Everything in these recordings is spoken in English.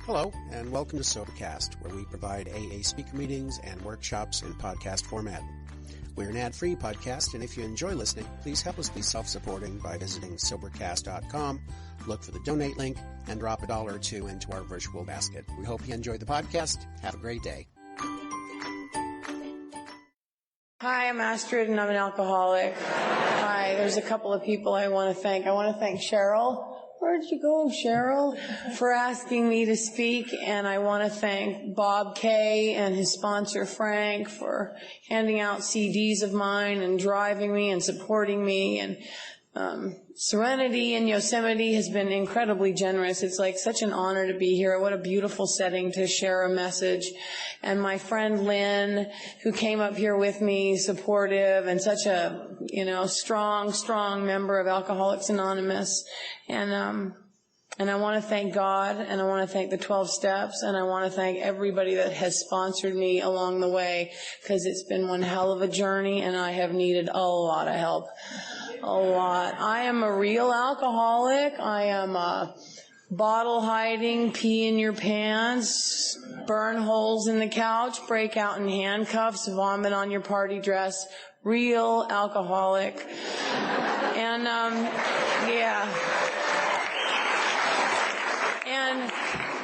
Hello, and welcome to Sobercast, where we provide AA speaker meetings and workshops in podcast format. We're an ad-free podcast, and if you enjoy listening, please help us be self-supporting by visiting Sobercast.com, look for the donate link, and drop $1 or $2 into our virtual basket. We hope you enjoyed the podcast. Have a great day. Hi, I'm Astrid, and I'm an alcoholic. Hi, there's a couple of people I want to thank. I want to thank Cheryl. Where'd you go, Cheryl? For asking me to speak. And I want to thank Bob Kay and his sponsor, Frank, for handing out CDs of mine and driving me and supporting me. And Serenity in Yosemite has been incredibly generous. It's like such an honor to be here. What a beautiful setting to share a message. And my friend Lynn, who came up here with me, supportive and such a, strong member of Alcoholics Anonymous. And I want to thank God, and I want to thank the 12 Steps, and I want to thank everybody that has sponsored me along the way, because it's been one hell of a journey, and I have needed a lot of help. A lot. I am a real alcoholic. I am a bottle hiding, pee in your pants, burn holes in the couch, break out in handcuffs, vomit on your party dress, real alcoholic. And, And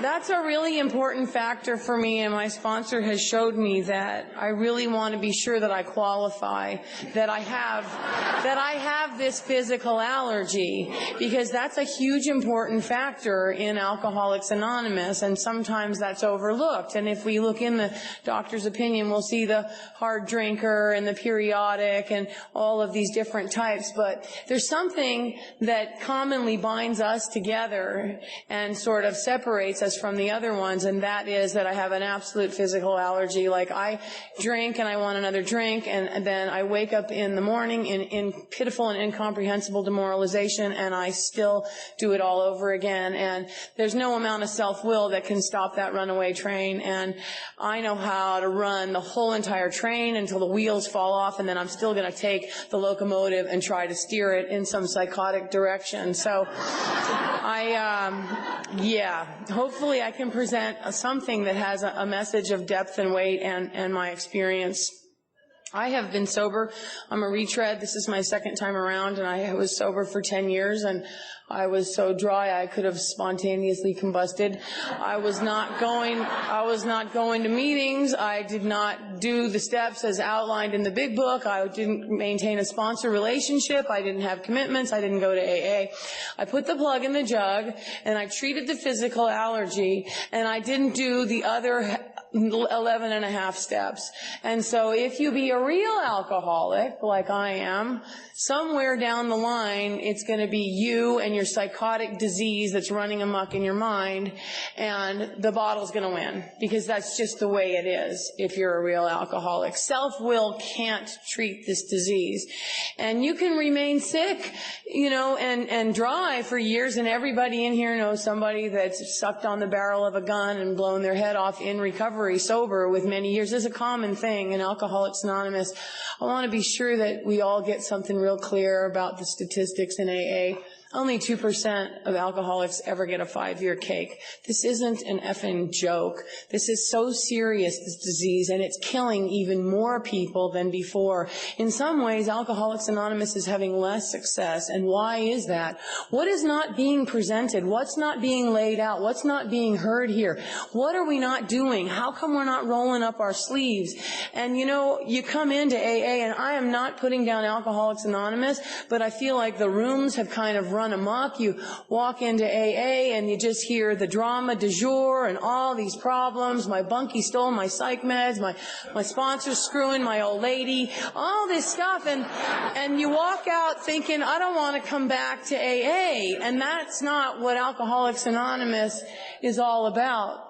that's a really important factor for me, and my sponsor has showed me that I really want to be sure that I qualify, that I have this physical allergy, because that's a huge important factor in Alcoholics Anonymous, and sometimes that's overlooked. And if we look in the doctor's opinion, we'll see the hard drinker and the periodic and all of these different types, but there's something that commonly binds us together and sort of separates us from the other ones, and that is that I have an absolute physical allergy. Like, I drink and I want another drink, and then I wake up in the morning in pitiful and incomprehensible demoralization, and I still do it all over again. And there's no amount of self-will that can stop that runaway train. And I know how to run the whole entire train until the wheels fall off, and then I'm still going to take the locomotive and try to steer it in some psychotic direction. So hopefully I can present something that has a message of depth and weight and my experience. I have been sober. I'm a retread. This is my second time around, and I was sober for 10 years, and I was so dry I could have spontaneously combusted. I was not going to meetings. I did not do the steps as outlined in the big book. I didn't maintain a sponsor relationship. I didn't have commitments. I didn't go to AA. I put the plug in the jug, and I treated the physical allergy, and I didn't do the other 11 and a half steps. And so if you be a real alcoholic, like I am, somewhere down the line, it's going to be you and your psychotic disease that's running amok in your mind, and the bottle's going to win, because that's just the way it is if you're a real alcoholic. Self-will can't treat this disease. And you can remain sick, and dry for years, and everybody in here knows somebody that's sucked on the barrel of a gun and blown their head off in recovery, sober with many years. This is a common thing in Alcoholics Anonymous. I want to be sure that we all get something real clear about the statistics in AA. Only 2% of alcoholics ever get a 5-year cake. This isn't an effing joke. This is so serious, this disease, and it's killing even more people than before. In some ways, Alcoholics Anonymous is having less success. And why is that? What is not being presented? What's not being laid out? What's not being heard here? What are we not doing? How come we're not rolling up our sleeves? And you come into AA, and I am not putting down Alcoholics Anonymous, but I feel like the rooms have kind of run amok. You walk into AA and you just hear the drama du jour and all these problems. My bunkie stole my psych meds, my sponsor's screwing my old lady, all this stuff, and you walk out thinking, I don't want to come back to AA. And that's not what Alcoholics Anonymous is all about.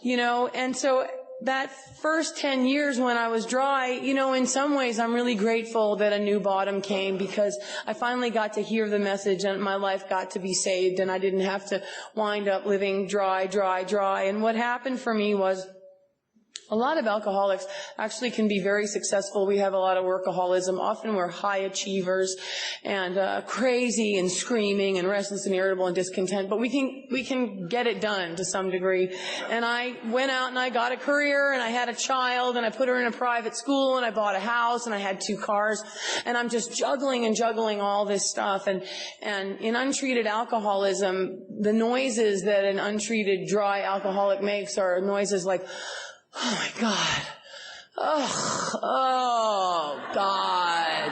And so that first 10 years when I was dry, in some ways I'm really grateful that a new bottom came, because I finally got to hear the message and my life got to be saved, and I didn't have to wind up living dry. And what happened for me was A lot of alcoholics actually can be very successful. We have a lot of workaholism. Often we're high achievers and crazy and screaming and restless and irritable and discontent, but we can get it done to some degree. And I went out and I got a career and I had a child and I put her in a private school and I bought a house and I had 2 cars and I'm just juggling all this stuff. And in untreated alcoholism, the noises that an untreated dry alcoholic makes are noises like, oh my God. Oh God.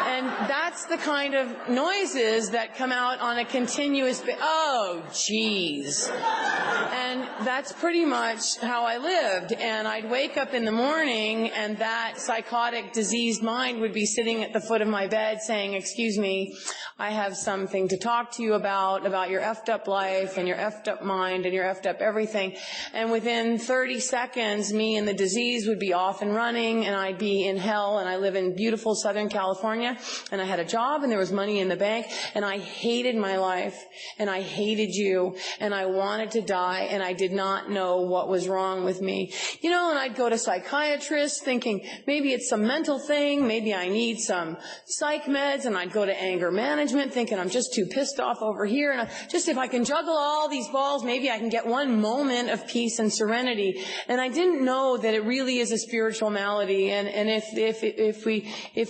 And that's the kind of noises that come out on a continuous oh geez. And that's pretty much how I lived. And I'd wake up in the morning and that psychotic, diseased mind would be sitting at the foot of my bed saying, excuse me, I have something to talk to you about your effed up life and your effed up mind and your effed up everything. And within 30 seconds, me and the disease would be off and running and I'd be in hell. And I live in beautiful Southern California and I had a job and there was money in the bank and I hated my life and I hated you and I wanted to die and I did not know what was wrong with me. You know, and I'd go to psychiatrists thinking maybe it's some mental thing, maybe I need some psych meds, and I'd go to anger management thinking I'm just too pissed off over here, and just if I can juggle all these balls, maybe I can get one moment of peace and serenity. And I didn't know that it really is a spiritual malady, and if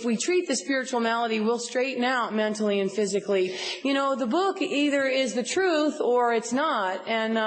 we treat the spiritual malady, we'll straighten out mentally and physically. You know, the book either is the truth or it's not, and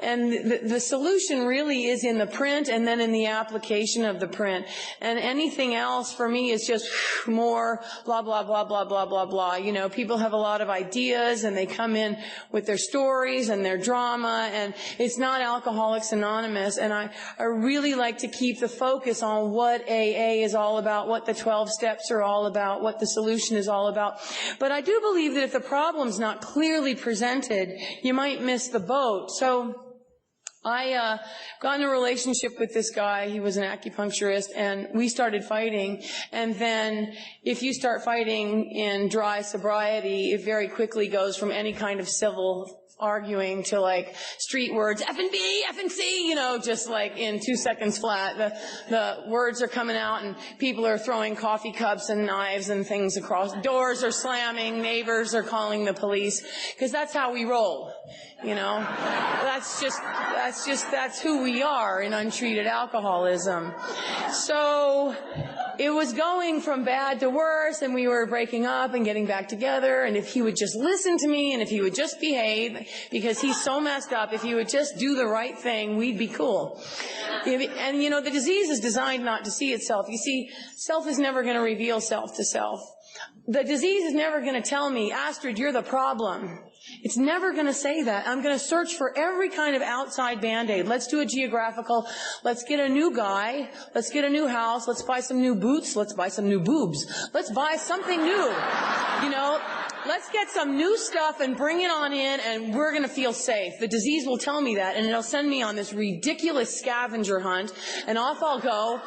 the solution really is in the print and then in the application of the print. And anything else for me is just more blah, blah, blah, blah, blah, blah, blah. You know, people have a lot of ideas and they come in with their stories and their drama, and it's not Alcoholics Anonymous. And I really like to keep the focus on what AA is all about, what the 12 steps are all about, what the solution is all about. But I do believe that if the problem's not clearly presented, you might miss the boat. So I got in a relationship with this guy. He was an acupuncturist, and we started fighting. And then if you start fighting in dry sobriety, it very quickly goes from any kind of civil arguing to like street words, F and B, F and C, you know, just like in 2 seconds flat. The words are coming out and people are throwing coffee cups and knives and things across. Doors are slamming, neighbors are calling the police, because that's how we roll, you know. That's who we are in untreated alcoholism. So it was going from bad to worse, and we were breaking up and getting back together, and if he would just listen to me, and if he would just behave, because he's so messed up, if he would just do the right thing, we'd be cool. And, you know, the disease is designed not to see itself. You see, self is never going to reveal self to self. The disease is never going to tell me, Astrid, you're the problem. It's never going to say that. I'm going to search for every kind of outside Band-Aid. Let's do a geographical. Let's get a new guy. Let's get a new house. Let's buy some new boots. Let's buy some new boobs. Let's buy something new. You know, let's get some new stuff and bring it on in, and we're going to feel safe. The disease will tell me that, and it'll send me on this ridiculous scavenger hunt, and off I'll go,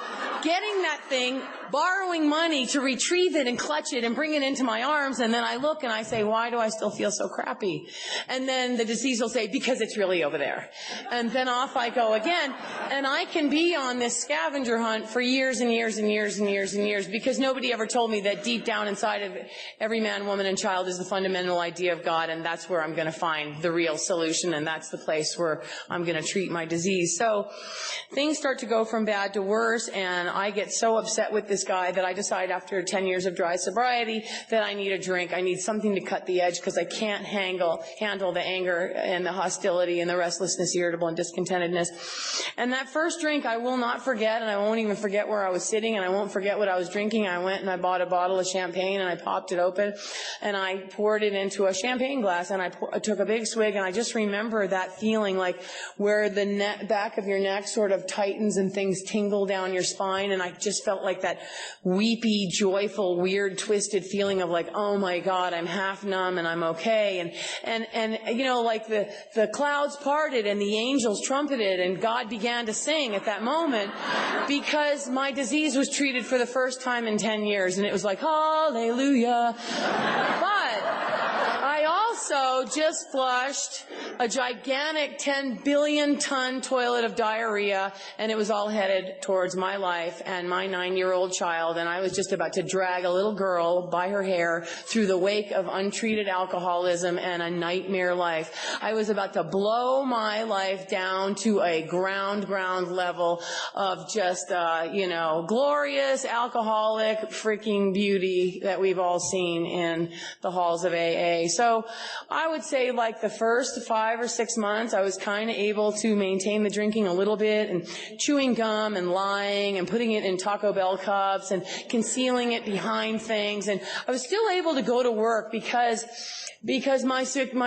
getting that thing, borrowing money to retrieve it and clutch it and bring it into my arms, and then I look and I say, why do I still feel so crappy? And then the disease will say, because it's really over there. And then off I go again, and I can be on this scavenger hunt for years and years and years and years and years, because nobody ever told me that deep down inside of every man, woman, and child is the fundamental idea of God, and that's where I'm going to find the real solution, and that's the place where I'm going to treat my disease. So things start to go from bad to worse, and I get so upset with this guy that I decide after 10 years of dry sobriety that I need a drink. I need something to cut the edge, because I can't handle the anger and the hostility and the restlessness, irritable and discontentedness. And that first drink I will not forget, and I won't even forget where I was sitting, and I won't forget what I was drinking. I went and I bought a bottle of champagne, and I popped it open, and I poured it into a champagne glass, and I took a big swig, and I just remember that feeling like where the back of your neck sort of tightens and things tingle down your spine, and I just felt like that weepy, joyful, weird, twisted feeling of like, oh my God, I'm half numb and I'm okay, and you know, like the clouds parted and the angels trumpeted and God began to sing at that moment, because my disease was treated for the first time in 10 years, and it was like, hallelujah. But I also just flushed a gigantic 10 billion ton toilet of diarrhea, and it was all headed towards my life and my 9-year-old child, and I was just about to drag a little girl by her hair through the wake of untreated alcoholism and a nightmare life. I was about to blow my life down to a ground level of just, glorious alcoholic freaking beauty that we've all seen in the halls of AA. So I would say like the first 5 or 6 months, I was kind of able to maintain the drinking a little bit and chewing gum and lying and putting it in Taco Bell cups and concealing it behind things. And I was still able to go to work because my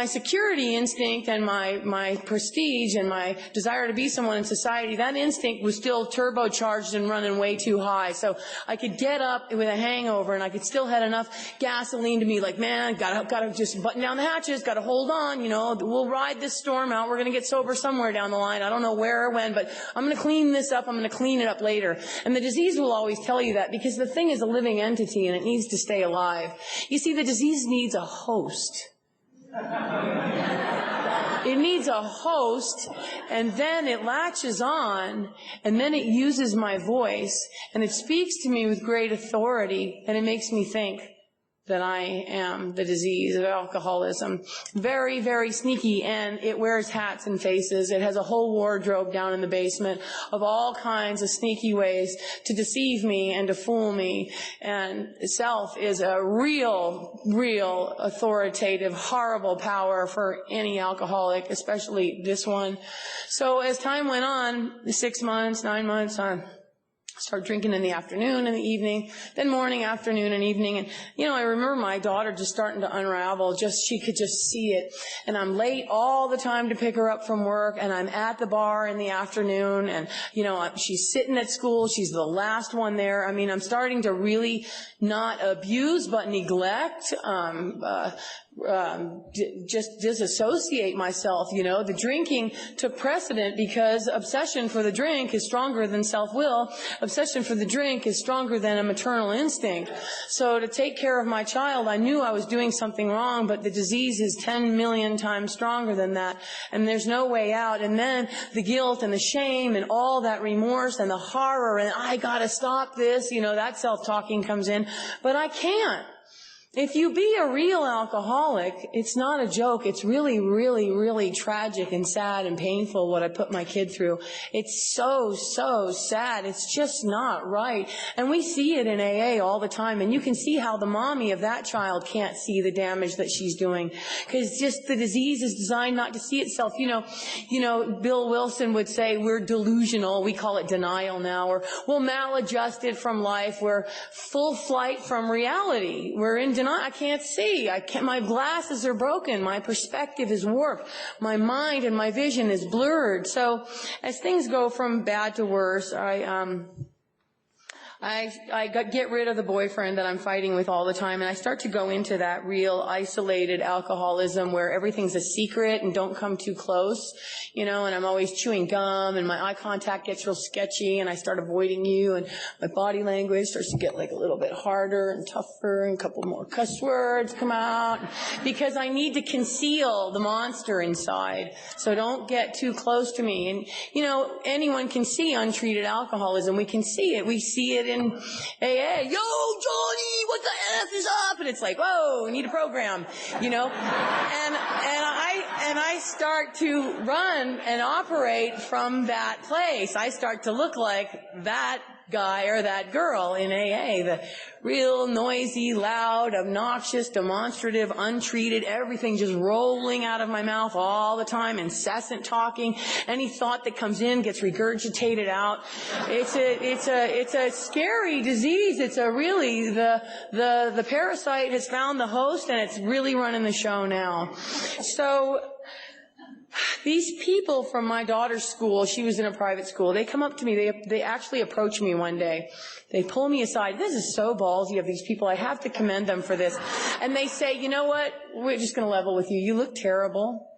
security instinct and my prestige and my desire to be someone in society, that instinct was still turbocharged and running way too high. So I could get up with a hangover and I could still have enough gasoline to be like, man, gotta just button down the hatches, gotta hold on, we'll ride this storm out, we're gonna get sober somewhere down the line, I don't know where or when, but I'm gonna clean this up, I'm gonna clean it up later. And the disease will always tell you that because the thing is a living entity and it needs to stay alive. You see, the disease needs a host. It needs a host, and then it latches on, and then it uses my voice, and it speaks to me with great authority, and it makes me think that I am the disease of alcoholism. Very, very sneaky, and it wears hats and faces. It has a whole wardrobe down in the basement of all kinds of sneaky ways to deceive me and to fool me. And self is a real authoritative, horrible power for any alcoholic, especially this one. So as time went on, 6 months, 9 months, start drinking in the afternoon and the evening, then morning, afternoon, and evening. And, I remember my daughter just starting to unravel. She could just see it. And I'm late all the time to pick her up from work, and I'm at the bar in the afternoon, and, she's sitting at school. She's the last one there. I mean, I'm starting to really not abuse, but neglect, just disassociate myself, The drinking took precedent because obsession for the drink is stronger than self-will. Obsession for the drink is stronger than a maternal instinct. So to take care of my child, I knew I was doing something wrong, but the disease is 10 million times stronger than that, and there's no way out. And then the guilt and the shame and all that remorse and the horror and I gotta stop this, that self-talking comes in, but I can't. If you be a real alcoholic, it's not a joke. It's really tragic and sad and painful what I put my kid through. It's so sad. It's just not right. And we see it in AA all the time. And you can see how the mommy of that child can't see the damage that she's doing. Because just the disease is designed not to see itself. Bill Wilson would say we're delusional. We call it denial now. Or we're maladjusted from life. We're full flight from reality. We're in denial. I can't see. My glasses are broken. My perspective is warped. My mind and my vision is blurred. So as things go from bad to worse, I get rid of the boyfriend that I'm fighting with all the time, and I start to go into that real isolated alcoholism where everything's a secret and don't come too close, and I'm always chewing gum and my eye contact gets real sketchy and I start avoiding you and my body language starts to get like a little bit harder and tougher and a couple more cuss words come out because I need to conceal the monster inside. So don't get too close to me. And, anyone can see untreated alcoholism. We can see it. We see it in AA. Yo, Johnny, what the F is up? And it's like, whoa, we need a program, and I start to run and operate from that place. I start to look like that guy or that girl in AA, the real noisy, loud, obnoxious, demonstrative, untreated, everything just rolling out of my mouth all the time, incessant talking. Any thought that comes in gets regurgitated out. It's a scary disease. It's the parasite has found the host and it's really running the show now. So these people from my daughter's school, she was in a private school, they come up to me, they actually approach me one day. They pull me aside. This is so ballsy of these people. I have to commend them for this. And they say, you know what? We're just going to level with you. You look terrible.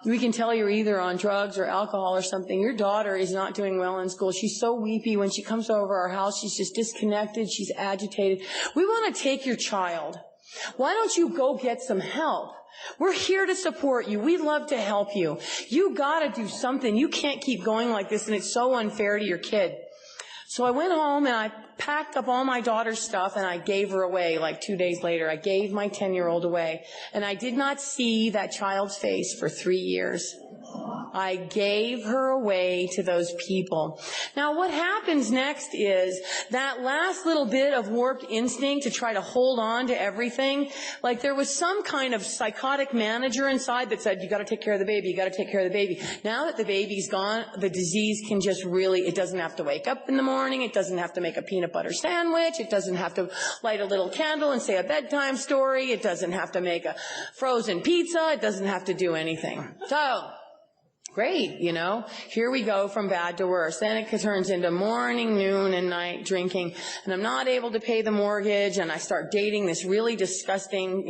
We can tell you're either on drugs or alcohol or something. Your daughter is not doing well in school. She's so weepy. When she comes over our house, she's just disconnected. She's agitated. We want to take your child Why don't you go get some help? We're here to support you. We'd love to help you. You gotta do something. You can't keep going like this, and it's so unfair to your kid. So I went home and I packed up all my daughter's stuff and I gave her away like 2 days later. I gave my 10-year-old away. And I did not see that child's face for 3 years. I gave her away to those people. Now what happens next is that last little bit of warped instinct to try to hold on to everything, like there was some kind of psychotic manager inside that said, you gotta take care of the baby, you gotta take care of the baby. Now that the baby's gone, the disease can just really, it doesn't have to wake up in the morning, it doesn't have to make a peanut butter sandwich, it doesn't have to light a little candle and say a bedtime story, it doesn't have to make a frozen pizza, it doesn't have to do anything. So, great, here we go from bad to worse. Then it turns into morning, noon, and night drinking, and I'm not able to pay the mortgage, and I start dating this really disgusting,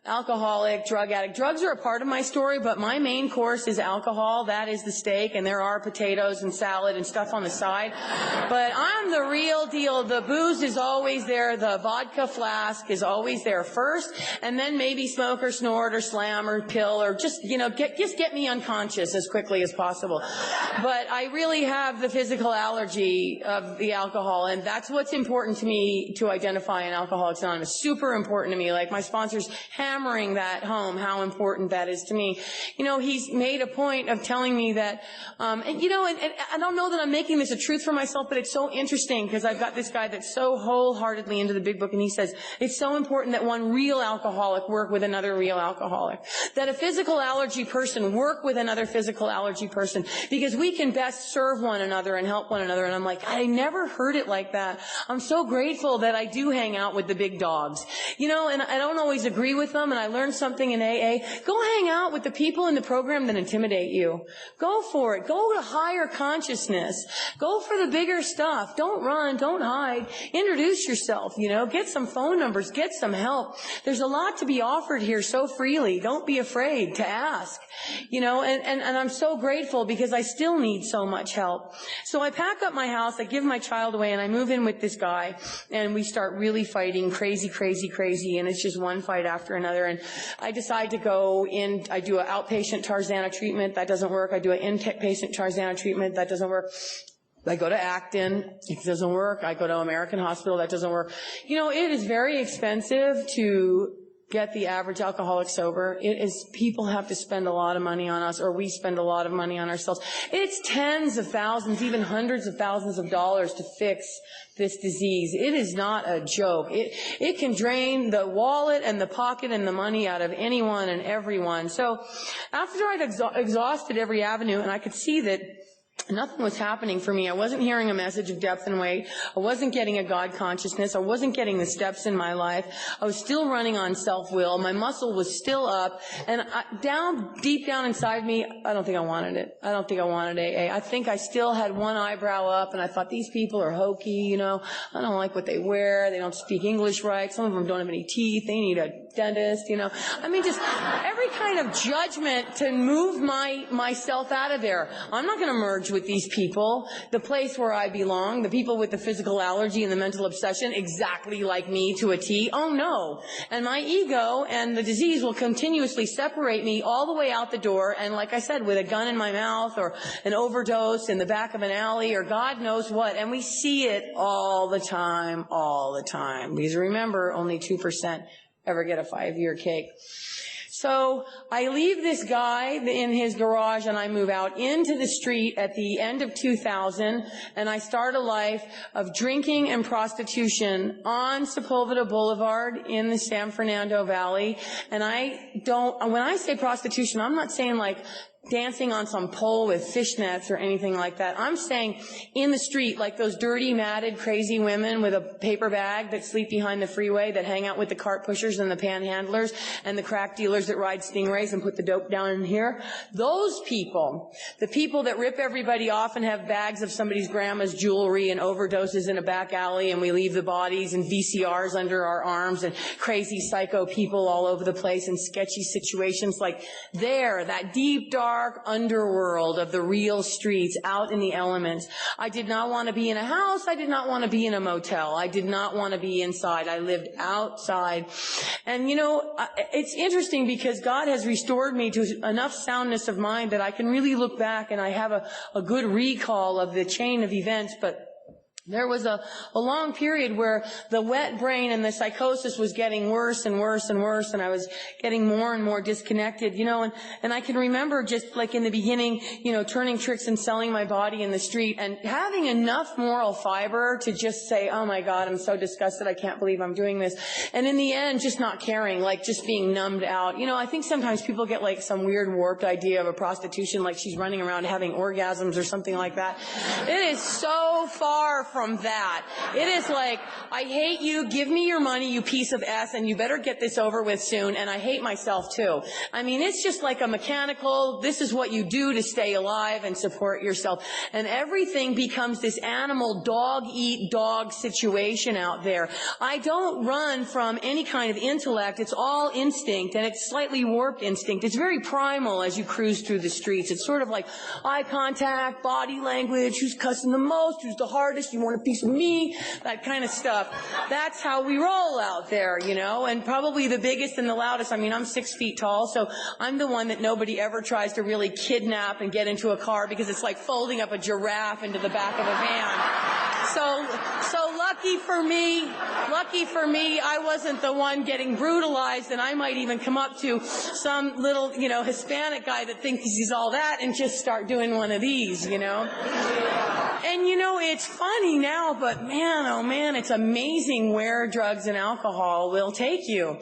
alcoholic, drug addict. Drugs are a part of my story, but my main course is alcohol. That is the steak, and there are potatoes and salad and stuff on the side. But I'm the real deal. The booze is always there. The vodka flask is always there first, and then maybe smoke or snort or slam or pill or just get me unconscious as quickly as possible. But I really have the physical allergy of the alcohol, and that's what's important to me to identify in Alcoholics Anonymous. Super important to me. Like my sponsor's hammering that home, how important that is to me. He's made a point of telling me that, and I don't know that I'm making this a truth for myself, but it's so interesting because I've got this guy that's so wholeheartedly into the big book, and he says it's so important that one real alcoholic work with another real alcoholic. That a physical allergy person work with another physical allergy person, because we can best serve one another and help one another. And I'm like, I never heard it like that. I'm so grateful that I do hang out with the big dogs, and I don't always agree with them, and I learned something in AA. Go hang out with the people in the program that intimidate you. Go for it. Go to higher consciousness. Go for the bigger stuff. Don't run. Don't hide. Introduce yourself, get some phone numbers. Get some help. There's a lot to be offered here so freely. Don't be afraid to ask, and I'm so grateful because I still need so much help. So I pack up my house, I give my child away, and I move in with this guy, and we start really fighting crazy, and it's just one fight after another. And I decide to go in, I do an outpatient Tarzana treatment, that doesn't work. I do an inpatient Tarzana treatment, that doesn't work. I go to Acton, it doesn't work. I go to American Hospital, that doesn't work. It is very expensive to get the average alcoholic sober. People have to spend a lot of money on us, or we spend a lot of money on ourselves. It's tens of thousands, even hundreds of thousands of dollars to fix this disease. It is not a joke. It can drain the wallet and the pocket and the money out of anyone and everyone. So after I'd exhausted every avenue, and I could see that nothing was happening for me. I wasn't hearing a message of depth and weight. I wasn't getting a God consciousness. I wasn't getting the steps in my life. I was still running on self-will. My muscle was still up. And deep down inside me, I don't think I wanted it. I don't think I wanted AA. I think I still had one eyebrow up, and I thought, these people are hokey, I don't like what they wear. They don't speak English right. Some of them don't have any teeth. They need a dentist, just every kind of judgment to move myself out of there. I'm not going to merge with these people, the place where I belong, the people with the physical allergy and the mental obsession, exactly like me to a T. Oh no. And my ego and the disease will continuously separate me all the way out the door, and like I said, with a gun in my mouth or an overdose in the back of an alley or God knows what. And we see it all the time. Because remember, only 2% ever get a 5-year cake. So I leave this guy in his garage, and I move out into the street at the end of 2000, and I start a life of drinking and prostitution on Sepulveda Boulevard in the San Fernando Valley. And when I say prostitution, I'm not saying like dancing on some pole with fishnets or anything like that. I'm saying in the street, like those dirty, matted, crazy women with a paper bag that sleep behind the freeway, that hang out with the cart pushers and the panhandlers and the crack dealers that ride Stingrays and put the dope down in here. Those people, the people that rip everybody off and have bags of somebody's grandma's jewelry and overdoses in a back alley, and we leave the bodies and VCRs under our arms, and crazy psycho people all over the place in sketchy situations, like that deep, dark, dark underworld of the real streets out in the elements. I did not want to be in a house. I did not want to be in a motel. I did not want to be inside. I lived outside. And, you know, it's interesting because God has restored me to enough soundness of mind that I can really look back and I have a good recall of the chain of events, but there was a long period where the wet brain and the psychosis was getting worse and worse and worse, and I was getting more and more disconnected, you know, and I can remember just like in the beginning, you know, turning tricks and selling my body in the street and having enough moral fiber to just say, oh my God, I'm so disgusted, I can't believe I'm doing this. And in the end, just not caring, like just being numbed out. You know, I think sometimes people get like some weird warped idea of a prostitution, like she's running around having orgasms or something like that. It is so far from that. It is like, I hate you, give me your money, you piece of S, and you better get this over with soon, and I hate myself too. I mean, it's just like a mechanical, this is what you do to stay alive and support yourself. And everything becomes this animal dog-eat-dog situation out there. I don't run from any kind of intellect. It's all instinct, and it's slightly warped instinct. It's very primal as you cruise through the streets. It's sort of like eye contact, body language, who's cussing the most, who's the hardest, you want a piece of me, that kind of stuff. That's how we roll out there, you know, and probably the biggest and the loudest. I mean, I'm 6 feet tall, so I'm the one that nobody ever tries to really kidnap and get into a car because it's like folding up a giraffe into the back of a van. So lucky for me, I wasn't the one getting brutalized, and I might even come up to some little, you know, Hispanic guy that thinks he's all that and just start doing one of these, you know. And, you know, it's funny now, but man, oh man, it's amazing where drugs and alcohol will take you.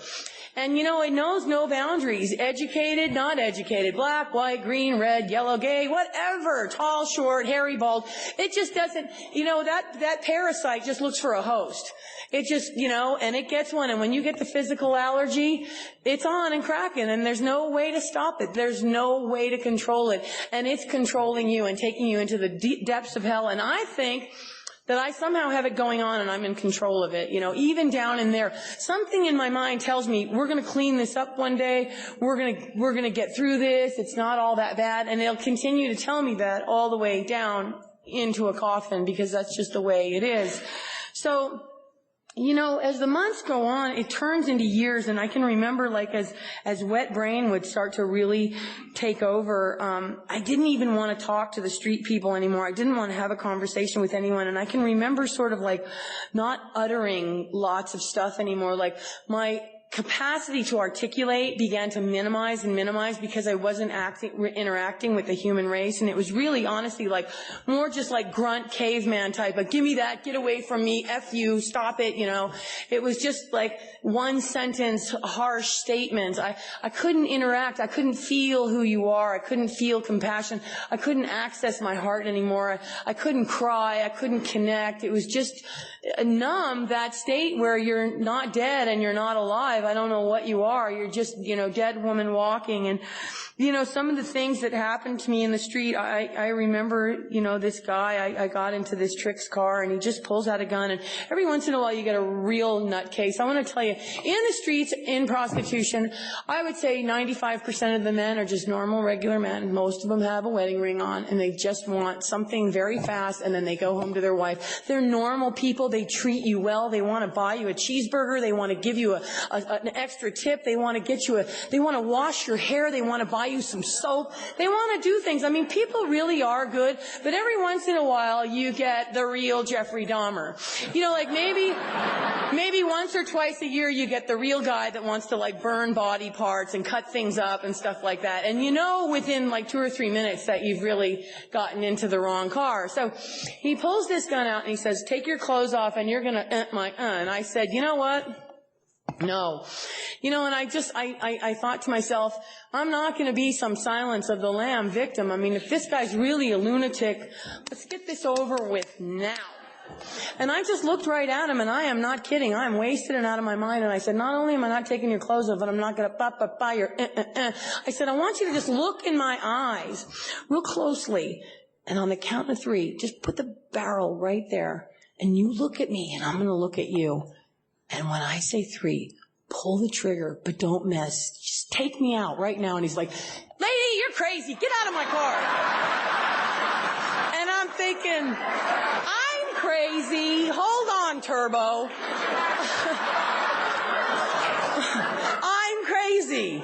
And, you know, it knows no boundaries. Educated, not educated, black, white, green, red, yellow, gay, whatever, tall, short, hairy, bald. It just doesn't, you know, that parasite just looks for a host. It just, you know, and it gets one. And when you get the physical allergy, it's on and cracking, and there's no way to stop it. There's no way to control it. And it's controlling you and taking you into the depths of hell. And I think that I somehow have it going on and I'm in control of it, you know, even down in there. Something in my mind tells me we're going to clean this up one day. We're going to get through this. It's not all that bad. And it'll continue to tell me that all the way down into a coffin because that's just the way it is. So, you know, as the months go on, it turns into years, and I can remember, like, as wet brain would start to really take over, I didn't even want to talk to the street people anymore. I didn't want to have a conversation with anyone, and I can remember sort of like not uttering lots of stuff anymore. Like, my capacity to articulate began to minimize because I wasn't interacting with the human race. And it was really, honestly, like more just like grunt caveman type, like, give me that, get away from me, F you, stop it, you know. It was just like one sentence, harsh statements. I couldn't interact. I couldn't feel who you are. I couldn't feel compassion. I couldn't access my heart anymore. I couldn't cry. I couldn't connect. It was just numb, that state where you're not dead and you're not alive. I don't know what you are. You're just, you know, dead woman walking. And, you know, some of the things that happened to me in the street, I remember, you know, this guy, I got into this Trix car and he just pulls out a gun, and every once in a while you get a real nutcase. I want to tell you, in the streets, in prostitution, I would say 95% of the men are just normal, regular men. Most of them have a wedding ring on and they just want something very fast and then they go home to their wife. They're normal people. They treat you well. They want to buy you a cheeseburger. They want to give you an extra tip. They want to get you they want to wash your hair. They want to buy you some soap. They want to do things. I mean, people really are good, but every once in a while you get the real Jeffrey Dahmer. You know, like maybe once or twice a year you get the real guy that wants to like burn body parts and cut things up and stuff like that. And you know within like 2 or 3 minutes that you've really gotten into the wrong car. So he pulls this gun out and he says, take your clothes off and you're going to And I said, you know what? No. You know, and I thought to myself, I'm not going to be some Silence of the Lamb victim. I mean, if this guy's really a lunatic, let's get this over with now. And I just looked right at him, and I am not kidding. I am wasted and out of my mind. And I said, not only am I not taking your clothes off, but I'm not going to buy your I said, I want you to just look in my eyes real closely. And on the count of 3, just put the barrel right there. And you look at me, and I'm going to look at you. And when I say 3, pull the trigger, but don't mess. Just take me out right now. And he's like, lay lady, you're crazy. Get out of my car. And I'm thinking, I'm crazy. Hold on, Turbo. I'm crazy.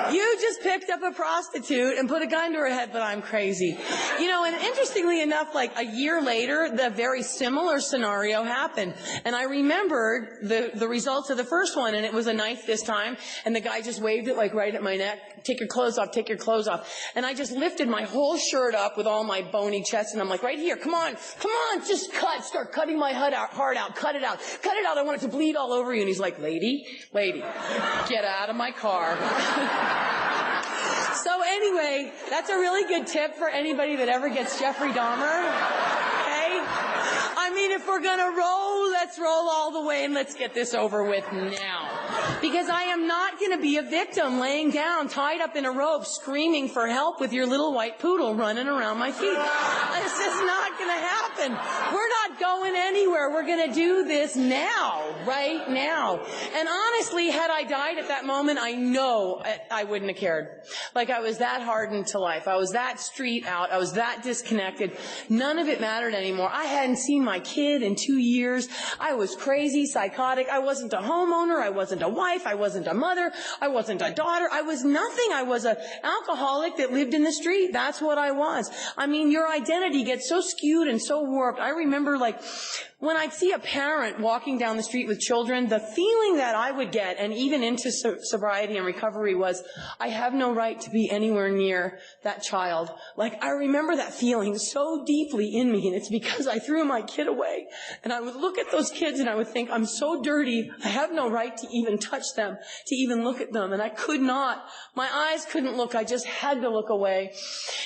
You just picked up a prostitute and put a gun to her head, but I'm crazy. You know, and interestingly enough, like a year later, the very similar scenario happened. And I remembered the results of the first one, and it was a knife this time, and the guy just waved it like right at my neck. Take your clothes off, take your clothes off. And I just lifted my whole shirt up with all my bony chest, and I'm like, right here, come on, just start cutting my heart out, cut it out, I want it to bleed all over you. And he's like, lady, get out of my car. So anyway, that's a really good tip for anybody that ever gets Jeffrey Dahmer. Okay? I mean, if we're gonna roll, let's roll all the way and let's get this over with now. Because I am not gonna be a victim laying down, tied up in a rope, screaming for help with your little white poodle running around my feet. This is not gonna happen. We're not going anywhere. We're gonna do this now, right now. And honestly, had I died at that moment, I know I wouldn't have cared. Like, I was that hardened to life. I was that street out. I was that disconnected. None of it mattered anymore. I hadn't seen my kid in 2 years. I was crazy, psychotic. I wasn't a homeowner. I wasn't a wife. I wasn't a mother. I wasn't a daughter. I was nothing. I was an alcoholic that lived in the street. That's what I was. I mean, your identity gets so skewed and so warped. I remember, like, when I'd see a parent walking down the street with children, the feeling that I would get, and even into sobriety and recovery, was, I have no right to be anywhere near that child. Like, I remember that feeling so deeply in me, and it's because I threw my kid away. And I would look at those kids and I would think, I'm so dirty, I have no right to even touch them, to even look at them. And I could not. My eyes couldn't look. I just had to look away.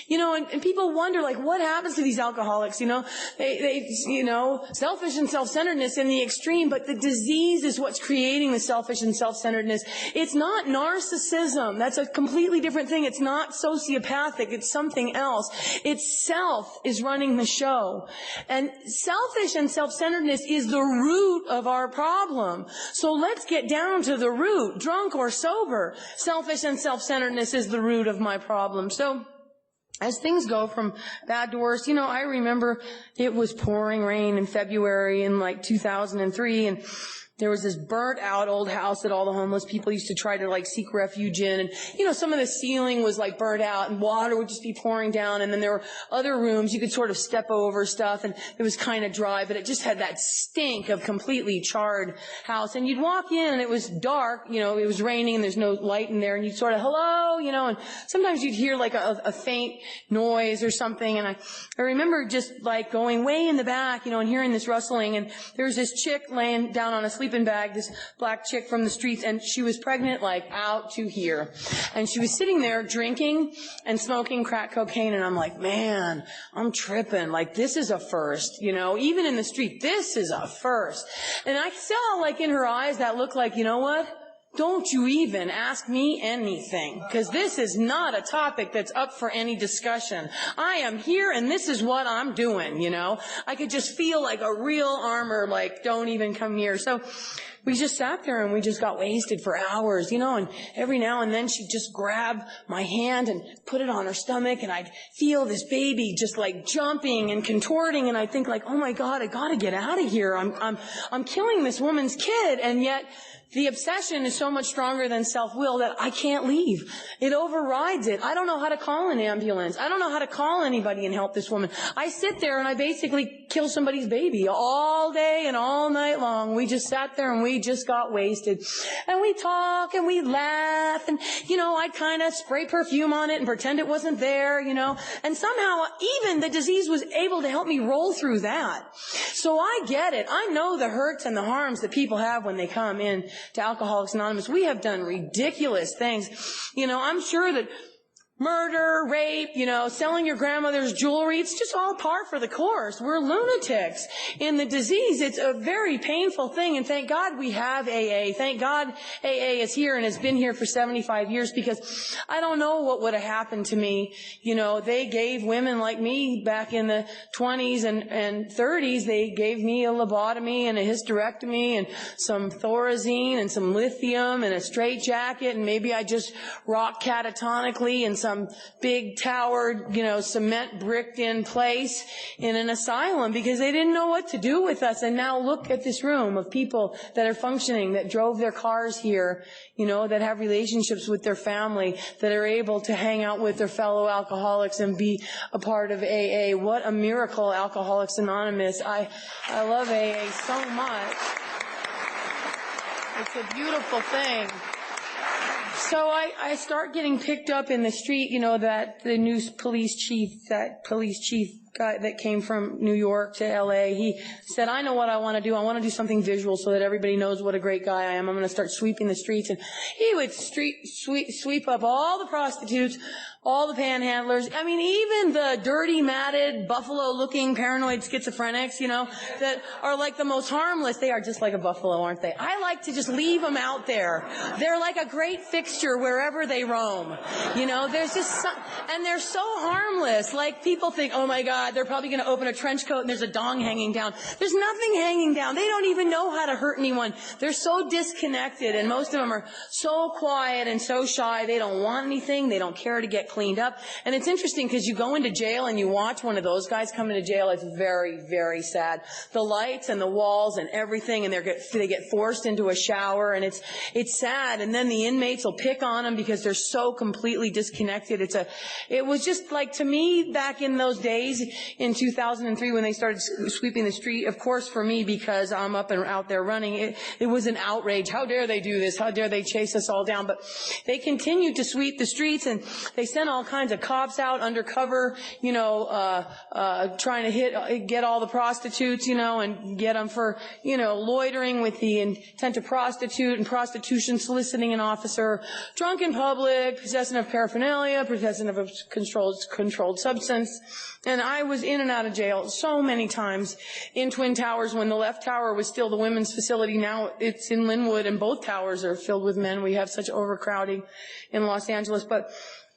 You know, and people wonder, like, what happens to these alcoholics? You know, they selfish and self-centeredness in the extreme, but the disease is what's creating the selfish and self-centeredness. It's not narcissism. That's a completely different thing. It's not sociopathic. It's something else. It's self is running the show. And selfish and self-centeredness is the root of our problem. So let's get down to the root, drunk or sober. Selfish and self-centeredness is the root of my problem. So as things go from bad to worse, you know, I remember it was pouring rain in February in like 2003, and there was this burnt out old house that all the homeless people used to try to like seek refuge in. And, you know, some of the ceiling was like burnt out and water would just be pouring down. And then there were other rooms you could sort of step over stuff, and it was kind of dry, but it just had that stink of completely charred house. And you'd walk in and it was dark, you know, it was raining and there's no light in there, and you'd sort of, hello, you know, and sometimes you'd hear like a faint noise or something. And I remember just like going way in the back, you know, and hearing this rustling, and there was this chick laying down on a sleeping bag, this black chick from the streets, and she was pregnant like out to here. And she was sitting there drinking and smoking crack cocaine, and I'm like, man, I'm tripping. Like, this is a first, you know, even in the street, this is a first. And I saw like in her eyes that look like, you know what? Don't you even ask me anything, because this is not a topic that's up for any discussion. I am here and this is what I'm doing, you know. I could just feel like a real armor, like, don't even come near. So we just sat there and we just got wasted for hours, you know, and every now and then she'd just grab my hand and put it on her stomach, and I'd feel this baby just like jumping and contorting, and I'd think like, oh my God, I gotta get out of here. I'm killing this woman's kid, and yet the obsession is so much stronger than self-will that I can't leave. It overrides it. I don't know how to call an ambulance. I don't know how to call anybody and help this woman. I sit there and I basically kill somebody's baby all day and all night long. We just sat there and we just got wasted. And we talk and we laugh, and, you know, I'd kind of spray perfume on it and pretend it wasn't there, you know. And somehow even the disease was able to help me roll through that. So I get it. I know the hurts and the harms that people have when they come in to Alcoholics Anonymous. We have done ridiculous things. You know, I'm sure that murder, rape, you know, selling your grandmother's jewelry, it's just all par for the course. We're lunatics in the disease. It's a very painful thing, and thank God we have AA. Thank God AA is here and has been here for 75 years, because I don't know what would have happened to me. You know, they gave women like me back in the 20s and 30s, they gave me a lobotomy and a hysterectomy and some Thorazine and some lithium and a straitjacket, and maybe I just rocked catatonically in some some big towered, cement bricked in place in an asylum because they didn't know what to do with us. And now look at this room of people that are functioning, that drove their cars here, that have relationships with their family, that are able to hang out with their fellow alcoholics and be a part of AA. What a miracle, Alcoholics Anonymous. I love AA so much. It's a beautiful thing. So I start getting picked up in the street, that the new police chief guy that came from New York to LA, he said, I know what I want to do. I want to do something visual so that everybody knows what a great guy I am. I'm going to start sweeping the streets. And he would sweep up all the prostitutes, all the panhandlers. I mean, even the dirty, matted, buffalo-looking, paranoid schizophrenics, that are like the most harmless. They are just like a buffalo, aren't they? I like to just leave them out there. They're like a great fixture wherever they roam. There's just and they're so harmless. Like, people think, oh my God, they're probably going to open a trench coat and there's a dong hanging down. There's nothing hanging down. They don't even know how to hurt anyone. They're so disconnected, and most of them are so quiet and so shy. They don't want anything. They don't care to get cleaned up. And it's interesting because you go into jail and you watch one of those guys come into jail. It's very, very sad. The lights and the walls and everything, and they get forced into a shower, and it's sad. And then the inmates will pick on them because they're so completely disconnected. It was just like, to me, back in those days, in 2003 when they started sweeping the street, of course for me, because I'm up and out there running, it was an outrage. How dare they do this? How dare they chase us all down? But they continued to sweep the streets, and they sent all kinds of cops out undercover, trying to get all the prostitutes, and get them for, loitering with the intent to prostitute and prostitution, soliciting an officer, drunk in public, possession of paraphernalia, possession of a controlled substance. And I was in and out of jail so many times in Twin Towers when the left tower was still the women's facility. Now it's in Linwood, and both towers are filled with men. We have such overcrowding in Los Angeles. But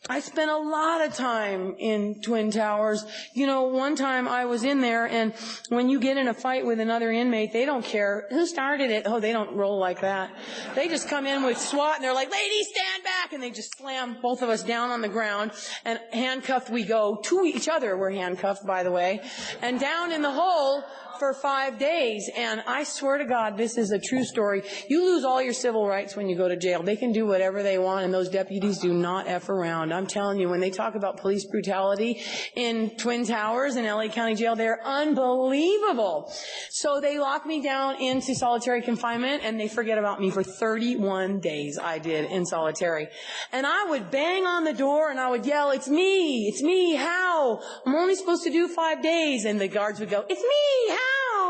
I spent a lot of time in Twin Towers. One time I was in there, and when you get in a fight with another inmate, they don't care who started it. Oh, they don't roll like that. They just come in with SWAT, and they're like, ladies, stand back, and they just slam both of us down on the ground, and handcuffed we go to each other. We're handcuffed, by the way, and down in the hole for 5 days. And I swear to God, this is a true story. You lose all your civil rights when you go to jail. They can do whatever they want, and those deputies do not F around. I'm telling you, when they talk about police brutality in Twin Towers and LA County Jail, they're unbelievable. So they lock me down into solitary confinement, and they forget about me for 31 days. I did in solitary. And I would bang on the door, and I would yell, it's me, how? I'm only supposed to do 5 days. And the guards would go, it's me, how?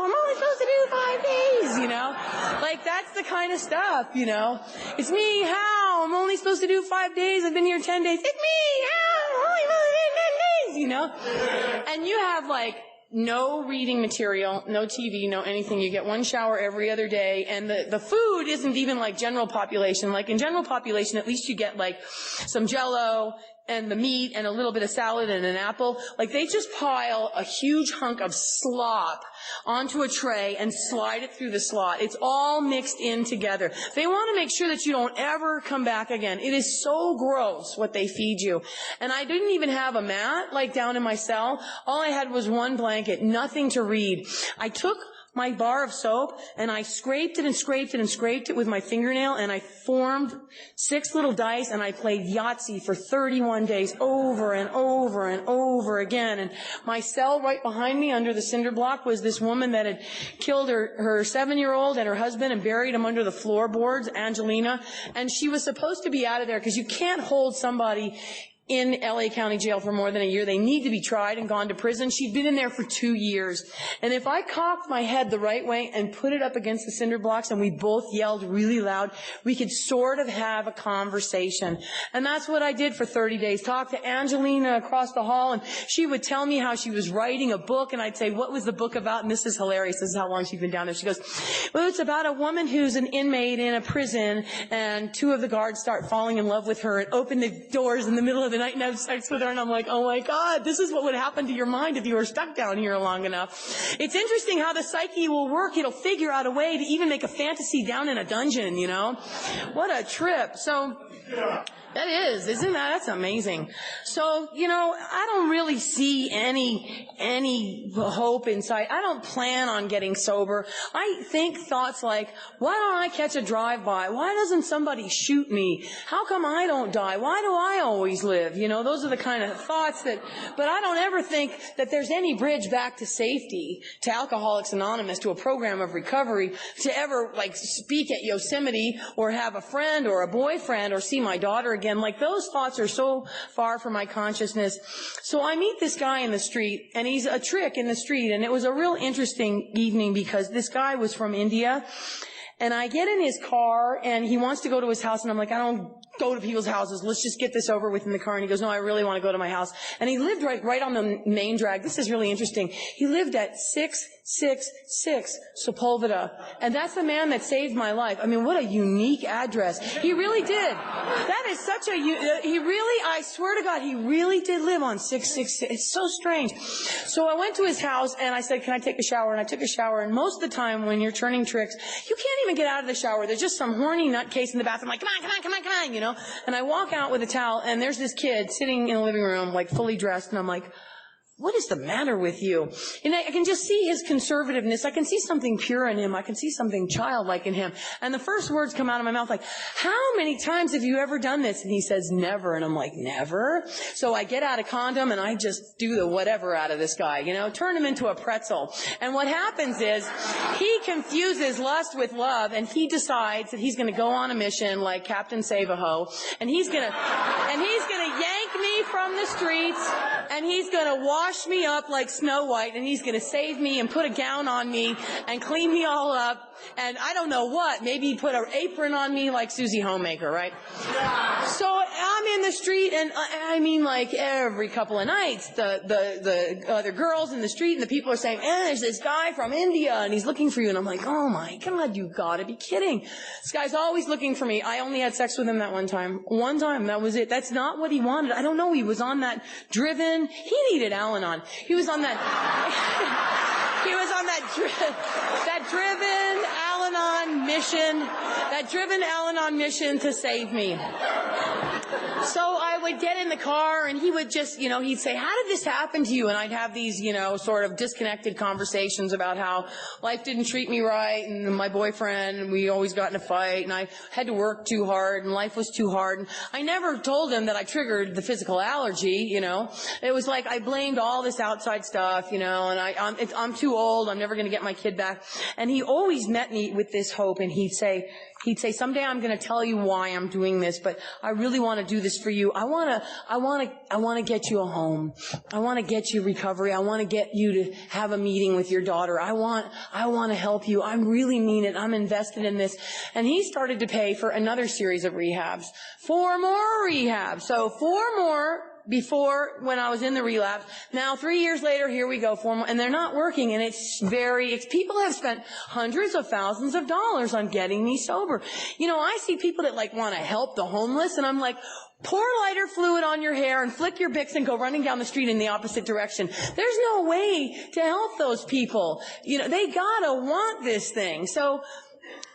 I'm only supposed to do 5 days, Like, that's the kind of stuff, It's me, how? I'm only supposed to do 5 days. I've been here 10 days. It's me, how? I'm only supposed to do 10 days, And you have, no reading material, no TV, no anything. You get one shower every other day, and the food isn't even like general population. Like, in general population, at least you get, some Jell-O, and the meat and a little bit of salad and an apple. Like, they just pile a huge hunk of slop onto a tray and slide it through the slot. It's all mixed in together. They want to make sure that you don't ever come back again. It is so gross what they feed you. And I didn't even have a mat, down in my cell. All I had was one blanket, nothing to read. I took my bar of soap, and I scraped it and scraped it and scraped it with my fingernail, and I formed 6 little dice, and I played Yahtzee for 31 days over and over and over again. And my cell right behind me under the cinder block was this woman that had killed her 7-year-old and her husband and buried him under the floorboards, Angelina. And she was supposed to be out of there because you can't hold somebody in LA County Jail for more than a year. They need to be tried and gone to prison. She'd been in there for 2 years. And if I cocked my head the right way and put it up against the cinder blocks and we both yelled really loud, we could sort of have a conversation. And that's what I did for 30 days. Talk to Angelina across the hall, and she would tell me how she was writing a book, and I'd say, what was the book about? And this is hilarious. This is how long she'd been down there. She goes, well, it's about a woman who's an inmate in a prison, and 2 of the guards start falling in love with her and open the doors in the middle of the night and have sex with her. And I'm like, oh my God, this is what would happen to your mind if you were stuck down here long enough. It's interesting how the psyche will work. It'll figure out a way to even make a fantasy down in a dungeon, What a trip. So That's amazing. So, I don't really see any hope inside. I don't plan on getting sober. I think thoughts like, why don't I catch a drive-by? Why doesn't somebody shoot me? How come I don't die? Why do I always live? Those are the kind of thoughts but I don't ever think that there's any bridge back to safety, to Alcoholics Anonymous, to a program of recovery, to ever, speak at Yosemite or have a friend or a boyfriend or see my daughter again. Those thoughts are so far from my consciousness. So I meet this guy in the street, and he's a trick in the street, and it was a real interesting evening because this guy was from India, and I get in his car, and he wants to go to his house, and I'm like, I don't go to people's houses. Let's just get this over with in the car. And he goes, no, I really want to go to my house. And he lived right on the main drag. This is really interesting. He lived at 666 Sepulveda. And that's the man that saved my life. I mean, what a unique address. He really did. That is such I swear to God, he really did live on 666. It's so strange. So I went to his house and I said, can I take a shower? And I took a shower. And most of the time when you're turning tricks, you can't even get out of the shower. There's just some horny nutcase in the bathroom like, come on, And I walk out with a towel, and there's this kid sitting in the living room, fully dressed, and I'm like, what is the matter with you? And I can just see his conservativeness. I can see something pure in him. I can see something childlike in him. And the first words come out of my mouth like, how many times have you ever done this? And he says, never. And I'm like, never? So I get out a condom and I just do the whatever out of this guy, turn him into a pretzel. And what happens is he confuses lust with love, and he decides that he's going to go on a mission like Captain Save-A-Ho, and he's going to yank me from the streets, and he's going to wash me up like Snow White, and he's going to save me and put a gown on me and clean me all up, and I don't know what, maybe put an apron on me like Susie Homemaker, right? So I'm in the street, and every couple of nights, the other girls in the street and the people are saying, there's this guy from India, and he's looking for you, and I'm like, oh my God, you gotta be kidding. This guy's always looking for me. I only had sex with him that one time. One time, that was it. That's not what he wanted. I don't know, he was on that driven, he needed al-anon. He was on that, that driven al-anon mission to save me. So I would get in the car, and he would just, he'd say, how did this happen to you? And I'd have these, sort of disconnected conversations about how life didn't treat me right, and my boyfriend, and we always got in a fight, and I had to work too hard, and life was too hard. And I never told him that I triggered the physical allergy, It was like I blamed all this outside stuff, and I'm too old, I'm never going to get my kid back. And he always met me with this hope, and he'd say, someday I'm going to tell you why I'm doing this, but I really want to do this for you. I want to get you a home. I want to get you recovery. I want to get you to have a meeting with your daughter. I want to help you. I really mean it. I'm invested in this. And he started to pay for another series of rehabs. 4 more rehabs. So 4 more before when I was in the relapse. Now 3 years later, here we go, 4 more, and they're not working, and people have spent hundreds of thousands of dollars on getting me sober. I see people that want to help the homeless, and I'm like, pour lighter fluid on your hair and flick your Bix and go running down the street in the opposite direction. There's no way to help those people. They gotta want this thing.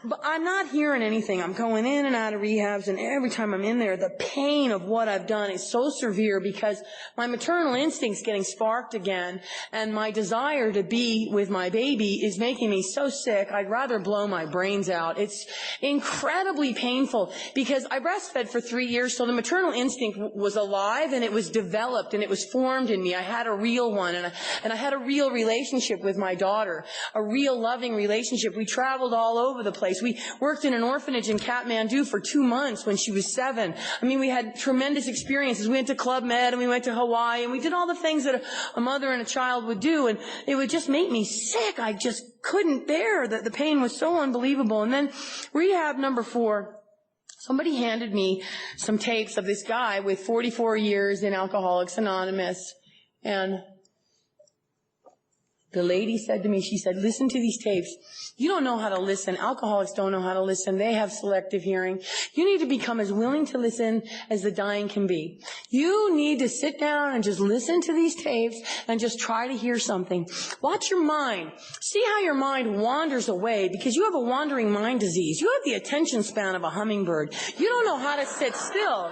But I'm not hearing anything. I'm going in and out of rehabs, and every time I'm in there, the pain of what I've done is so severe because my maternal instinct's getting sparked again, and my desire to be with my baby is making me so sick, I'd rather blow my brains out. It's incredibly painful because I breastfed for 3 years, so the maternal instinct was alive, and it was developed, and it was formed in me. I had a real one, and I had a real relationship with my daughter, a real loving relationship. We traveled all over the place. We worked in an orphanage in Kathmandu for 2 months when she was 7. We had tremendous experiences. We went to Club Med, and we went to Hawaii, and we did all the things that a mother and a child would do, and it would just make me sick. I just couldn't bear that. The pain was so unbelievable. And then rehab number 4, somebody handed me some tapes of this guy with 44 years in Alcoholics Anonymous, and the lady said to me, she said, listen to these tapes. You don't know how to listen. Alcoholics don't know how to listen. They have selective hearing. You need to become as willing to listen as the dying can be. You need to sit down and just listen to these tapes and just try to hear something. Watch your mind. See how your mind wanders away because you have a wandering mind disease. You have the attention span of a hummingbird. You don't know how to sit still.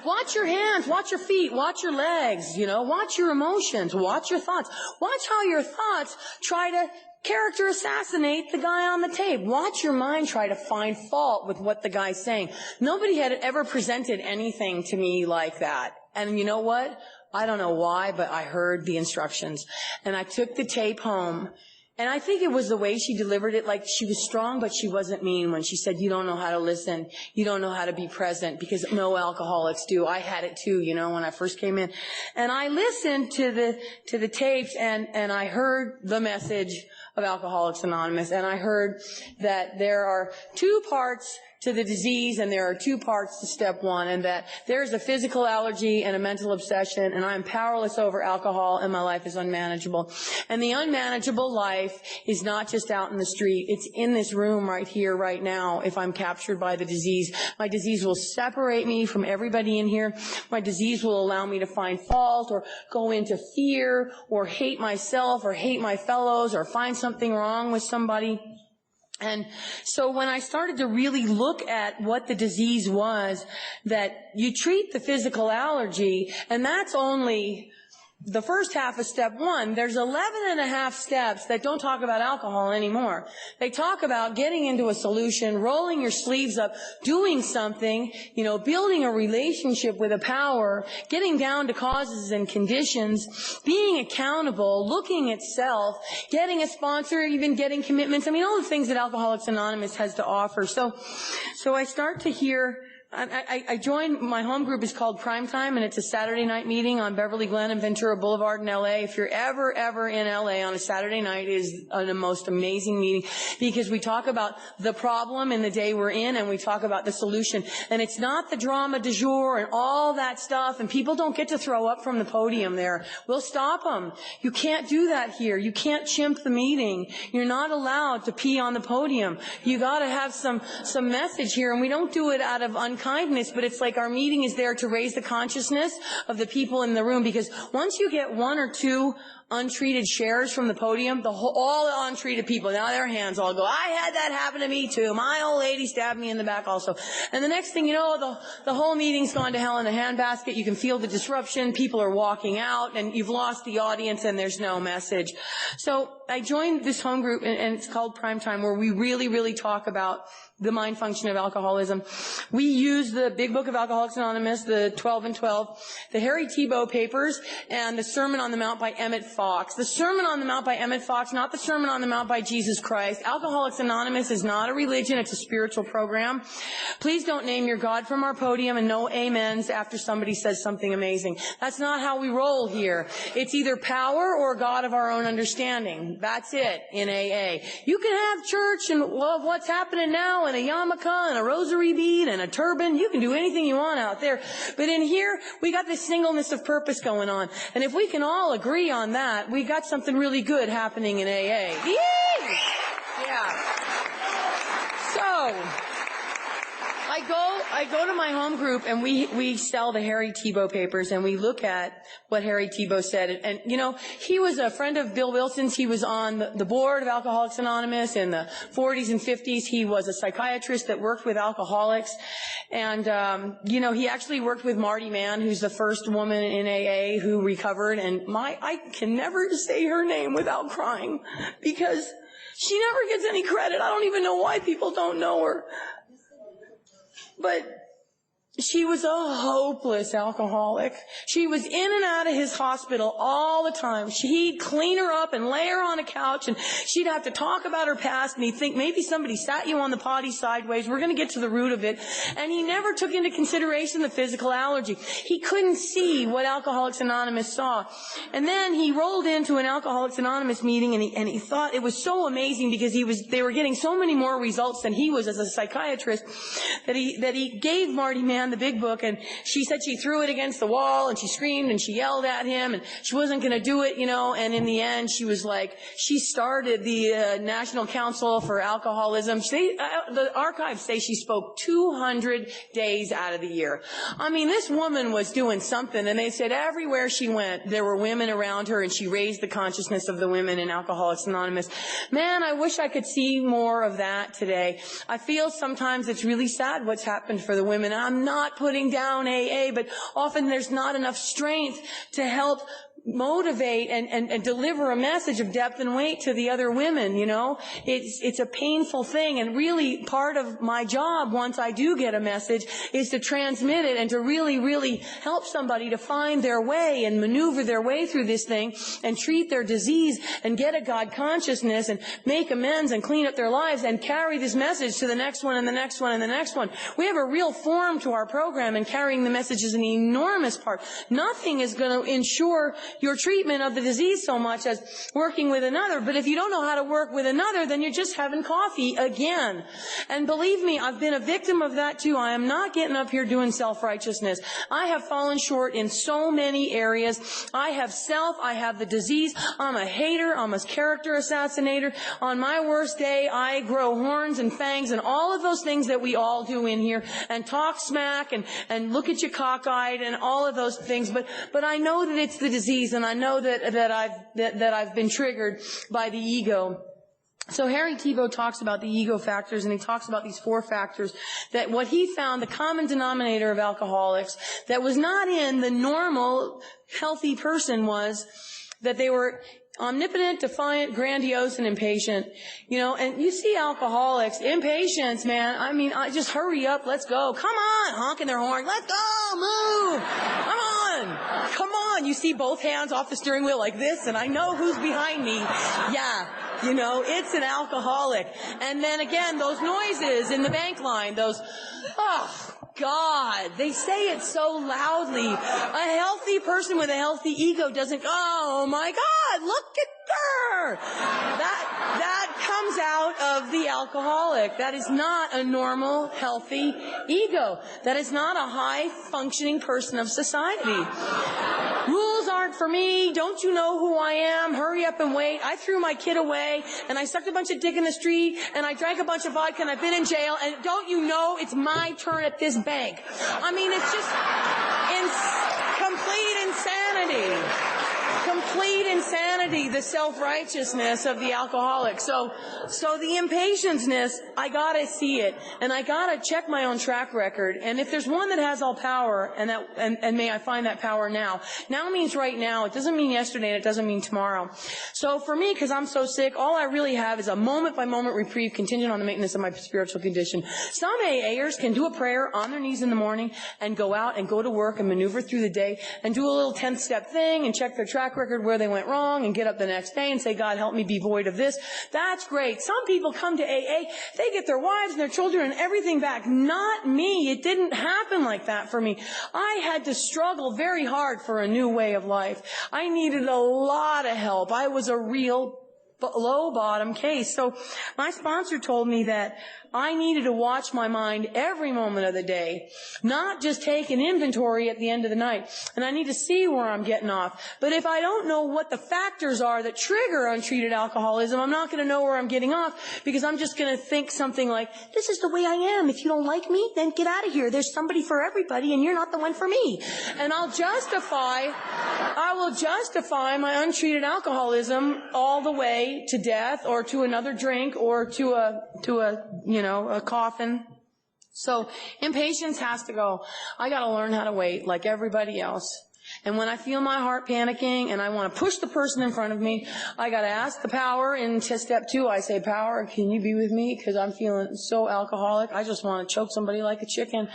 Watch your hands, watch your feet, watch your legs, watch your emotions, watch your thoughts. Watch how your thoughts try to character assassinate the guy on the tape. Watch your mind try to find fault with what the guy's saying. Nobody had ever presented anything to me like that. And you know what? I don't know why, but I heard the instructions. And I took the tape home. And I think it was the way she delivered it, like she was strong, but she wasn't mean when she said, you don't know how to listen, you don't know how to be present, because no alcoholics do. I had it too, when I first came in. And I listened to the tapes, and I heard the message of Alcoholics Anonymous, and I heard that there are 2 parts to the disease, and there are 2 parts to step 1, and that there's a physical allergy and a mental obsession, and I'm powerless over alcohol, and my life is unmanageable. And the unmanageable life is not just out in the street. It's in this room right here, right now, if I'm captured by the disease. My disease will separate me from everybody in here. My disease will allow me to find fault, or go into fear, or hate myself, or hate my fellows, or find something wrong with somebody. And so when I started to really look at what the disease was, that you treat the physical allergy, and that's only the first half of step 1. There's 11 and a half steps that don't talk about alcohol anymore. They talk about getting into a solution, rolling your sleeves up, doing something, building a relationship with a power, getting down to causes and conditions, being accountable, looking at self, getting a sponsor, even getting commitments. All the things that Alcoholics Anonymous has to offer. So I start to hear, I joined, my home group is called Primetime, and it's a Saturday night meeting on Beverly Glen and Ventura Boulevard in LA. If you're ever in LA on a Saturday night, it is the most amazing meeting, because we talk about the problem in the day we're in, and we talk about the solution. And it's not the drama du jour and all that stuff, and people don't get to throw up from the podium there. We'll stop them. You can't do that here. You can't chimp the meeting. You're not allowed to pee on the podium. You gotta have some message here, and we don't do it out of unkindness, but it's like our meeting is there to raise the consciousness of the people in the room, because once you get 1 or 2 untreated shares from the podium, all the untreated people, now their hands all go, I had that happen to me too. My old lady stabbed me in the back also. And the next thing you know, the whole meeting's gone to hell in a handbasket. You can feel the disruption. People are walking out, and you've lost the audience, and there's no message. So I joined this home group, and it's called Primetime, where we really, really talk about the mind function of alcoholism. We use the Big Book of Alcoholics Anonymous, the 12 and 12, the Harry Tiebout papers, and the Sermon on the Mount by Emmett Fox. The Sermon on the Mount by Emmett Fox, not the Sermon on the Mount by Jesus Christ. Alcoholics Anonymous is not a religion, it's a spiritual program. Please don't name your God from our podium, and no amens after somebody says something amazing. That's not how we roll here. It's either power or God of our own understanding. That's it in AA. You can have church and love what's happening now, and a yarmulke and a rosary bead and a turban. You can do anything you want out there. But in here, we got this singleness of purpose going on. And if we can all agree on that, we got something really good happening in AA. Yay! Yeah. So, I go to my home group, and we sell the Harry Tiebout papers, and we look at what Harry Tiebout said. And he was a friend of Bill Wilson's. He was on the board of Alcoholics Anonymous in the 40s and 50s. He was a psychiatrist that worked with alcoholics. And, he actually worked with Marty Mann, who's the first woman in AA who recovered. And I can never say her name without crying, because she never gets any credit. I don't even know why people don't know her. But she was a hopeless alcoholic. She was in and out of his hospital all the time. He'd clean her up and lay her on a couch, and she'd have to talk about her past, and he'd think, maybe somebody sat you on the potty sideways. We're going to get to the root of it. And he never took into consideration the physical allergy. He couldn't see what Alcoholics Anonymous saw. And then he rolled into an Alcoholics Anonymous meeting, and he thought it was so amazing, because they were getting so many more results than he was as a psychiatrist, that he gave Marty Mann the Big Book, and she said she threw it against the wall, and she screamed, and she yelled at him, and she wasn't going to do it, and in the end, she started the National Council for Alcoholism. The archives say she spoke 200 days out of the year. This woman was doing something, and they said everywhere she went, there were women around her, and she raised the consciousness of the women in Alcoholics Anonymous. Man, I wish I could see more of that today. I feel sometimes it's really sad what's happened for the women. I'm not putting down AA, but often there's not enough strength to help motivate and deliver a message of depth and weight to the other women, you know. It's a painful thing, and really part of my job once I do get a message is to transmit it and to really, really help somebody to find their way and maneuver their way through this thing and treat their disease and get a God consciousness and make amends and clean up their lives and carry this message to the next one and the next one and the next one. We have a real form to our program, and carrying the message is an enormous part. Nothing is going to ensure your treatment of the disease so much as working with another. But if you don't know how to work with another, then you're just having coffee again. And believe me, I've been a victim of that too. I am not getting up here doing self-righteousness. I have fallen short in so many areas. I have self, I have the disease, I'm a hater, I'm a character assassinator. On my worst day, I grow horns and fangs and all of those things that we all do in here, and talk smack and look at you cockeyed and all of those things. But I know that it's the disease, and I know that I've been triggered by the ego. So Harry Tiebout talks about the ego factors, and he talks about these 4 factors that what he found the common denominator of alcoholics that was not in the normal healthy person was that they were omnipotent, defiant, grandiose, and impatient. You know, and you see alcoholics, impatience, man. I mean, just hurry up, let's go. Come on, honking their horn. Let's go, move. Come on. Come on. You see both hands off the steering wheel like this, and I know who's behind me. Yeah. You know, it's an alcoholic. And then again, those noises in the bank line, those, oh, God, they say it so loudly. A healthy person with a healthy ego doesn't go, oh my God, look at her. That comes out of the alcoholic. That is not a normal, healthy ego. That is not a high-functioning person of society. Rules aren't for me. Don't you know who I am? Hurry up and wait. I threw my kid away, and I sucked a bunch of dick in the street, and I drank a bunch of vodka, and I've been in jail, and don't you know it's my turn at this bank? I mean, it's just complete insanity. Complete insanity, the self-righteousness of the alcoholic. So the impatience-ness, I gotta see it, and I gotta check my own track record. And if there's one that has all power, and may I find that power now. Now means right now. It doesn't mean yesterday, and it doesn't mean tomorrow. So for me, because I'm so sick, all I really have is a moment-by-moment reprieve contingent on the maintenance of my spiritual condition. Some AAers can do a prayer on their knees in the morning and go out and go to work and maneuver through the day and do a little 10th-step thing and check their track record where they went wrong and get up the next day and say, God, help me be void of this. That's great. Some people come to AA, they get their wives and their children and everything back. Not me. It didn't happen like that for me. I had to struggle very hard for a new way of life. I needed a lot of help. I was a real low bottom case. So my sponsor told me that I needed to watch my mind every moment of the day, not just take an inventory at the end of the night. And I need to see where I'm getting off. But if I don't know what the factors are that trigger untreated alcoholism, I'm not going to know where I'm getting off, because I'm just going to think something like, this is the way I am. If you don't like me, then get out of here. There's somebody for everybody, and you're not the one for me. And I will justify my untreated alcoholism all the way to death, or to another drink, or to a coffin. So impatience has to go. I got to learn how to wait like everybody else. And when I feel my heart panicking and I want to push the person in front of me, I got to ask the power in step 2. I say, power, can you be with me? Because I'm feeling so alcoholic. I just want to choke somebody like a chicken.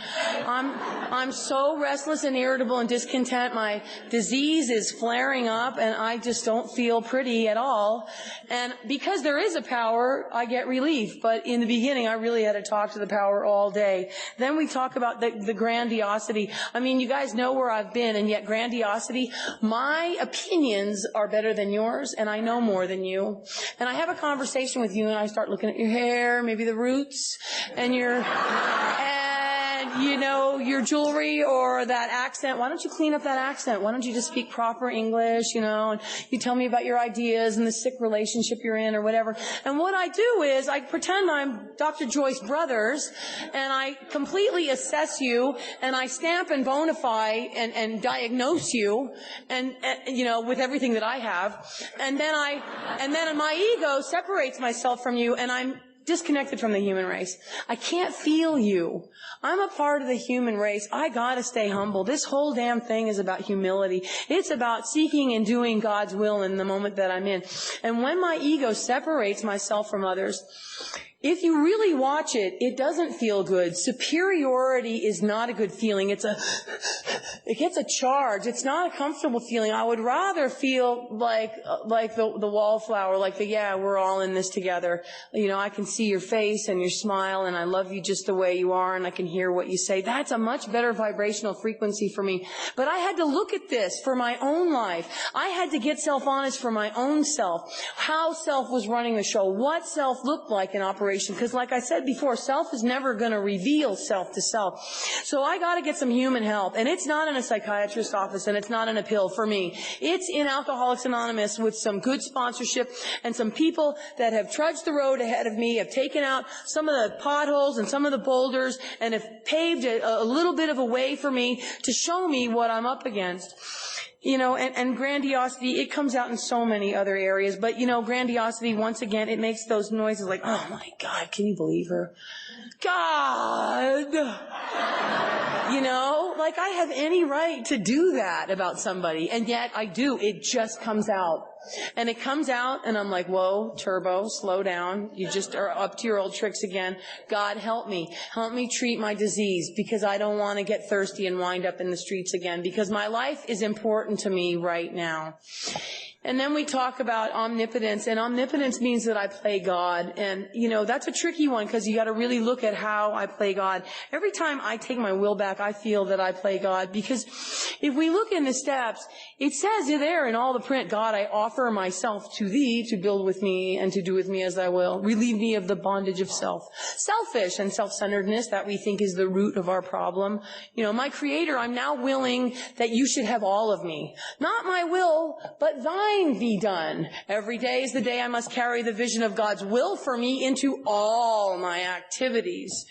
I'm so restless and irritable and discontent. My disease is flaring up and I just don't feel pretty at all. And because there is a power, I get relief. But in the beginning, I really had to talk to the power all day. Then we talk about the grandiosity. I mean, you guys know where I've been, and yet grandiosity, my opinions are better than yours, and I know more than you. And I have a conversation with you, and I start looking at your hair, maybe the roots, and your jewelry or that accent. Why don't you clean up that accent? Why don't you just speak proper English, and you tell me about your ideas and the sick relationship you're in or whatever. And what I do is I pretend I'm Dr. Joyce Brothers, and I completely assess you, and I stamp and bona fide and diagnose you, and with everything that I have. And then my ego separates myself from you, and I'm disconnected from the human race. I can't feel you. I'm a part of the human race. I gotta stay humble. This whole damn thing is about humility. It's about seeking and doing God's will in the moment that I'm in. And when my ego separates myself from others, if you really watch it, it doesn't feel good. Superiority is not a good feeling. It gets a charge. It's not a comfortable feeling. I would rather feel like the wallflower, yeah, we're all in this together. You know, I can see your face and your smile, and I love you just the way you are, and I can hear what you say. That's a much better vibrational frequency for me. But I had to look at this for my own life. I had to get self-honest for my own self. How self was running the show. What self looked like in operation. Because like I said before, self is never going to reveal self to self. So I got to get some human help. And it's not in a psychiatrist's office, and it's not in a pill for me. It's in Alcoholics Anonymous with some good sponsorship and some people that have trudged the road ahead of me, have taken out some of the potholes and some of the boulders, and have paved a little bit of a way for me to show me what I'm up against. You know, and grandiosity, it comes out in so many other areas. But, you know, grandiosity, once again, it makes those noises like, oh, my God, can you believe her? God! You know, like I have any right to do that about somebody. And yet I do. It just comes out. And it comes out, and I'm like, whoa, turbo, slow down. You just are up to your old tricks again. God, help me. Help me treat my disease, because I don't want to get thirsty and wind up in the streets again, because my life is important to me right now. And then we talk about omnipotence, and omnipotence means that I play God. And, you know, that's a tricky one, because you got to really look at how I play God. Every time I take my will back, I feel that I play God, because if we look in the steps, it says there in all the print, God, I offer myself to thee to build with me and to do with me as I will. Relieve me of the bondage of self. Selfish and self-centeredness, that we think is the root of our problem. You know, my Creator, I'm now willing that you should have all of me. Not my will, but thine be done. Every day is the day I must carry the vision of God's will for me into all my activities.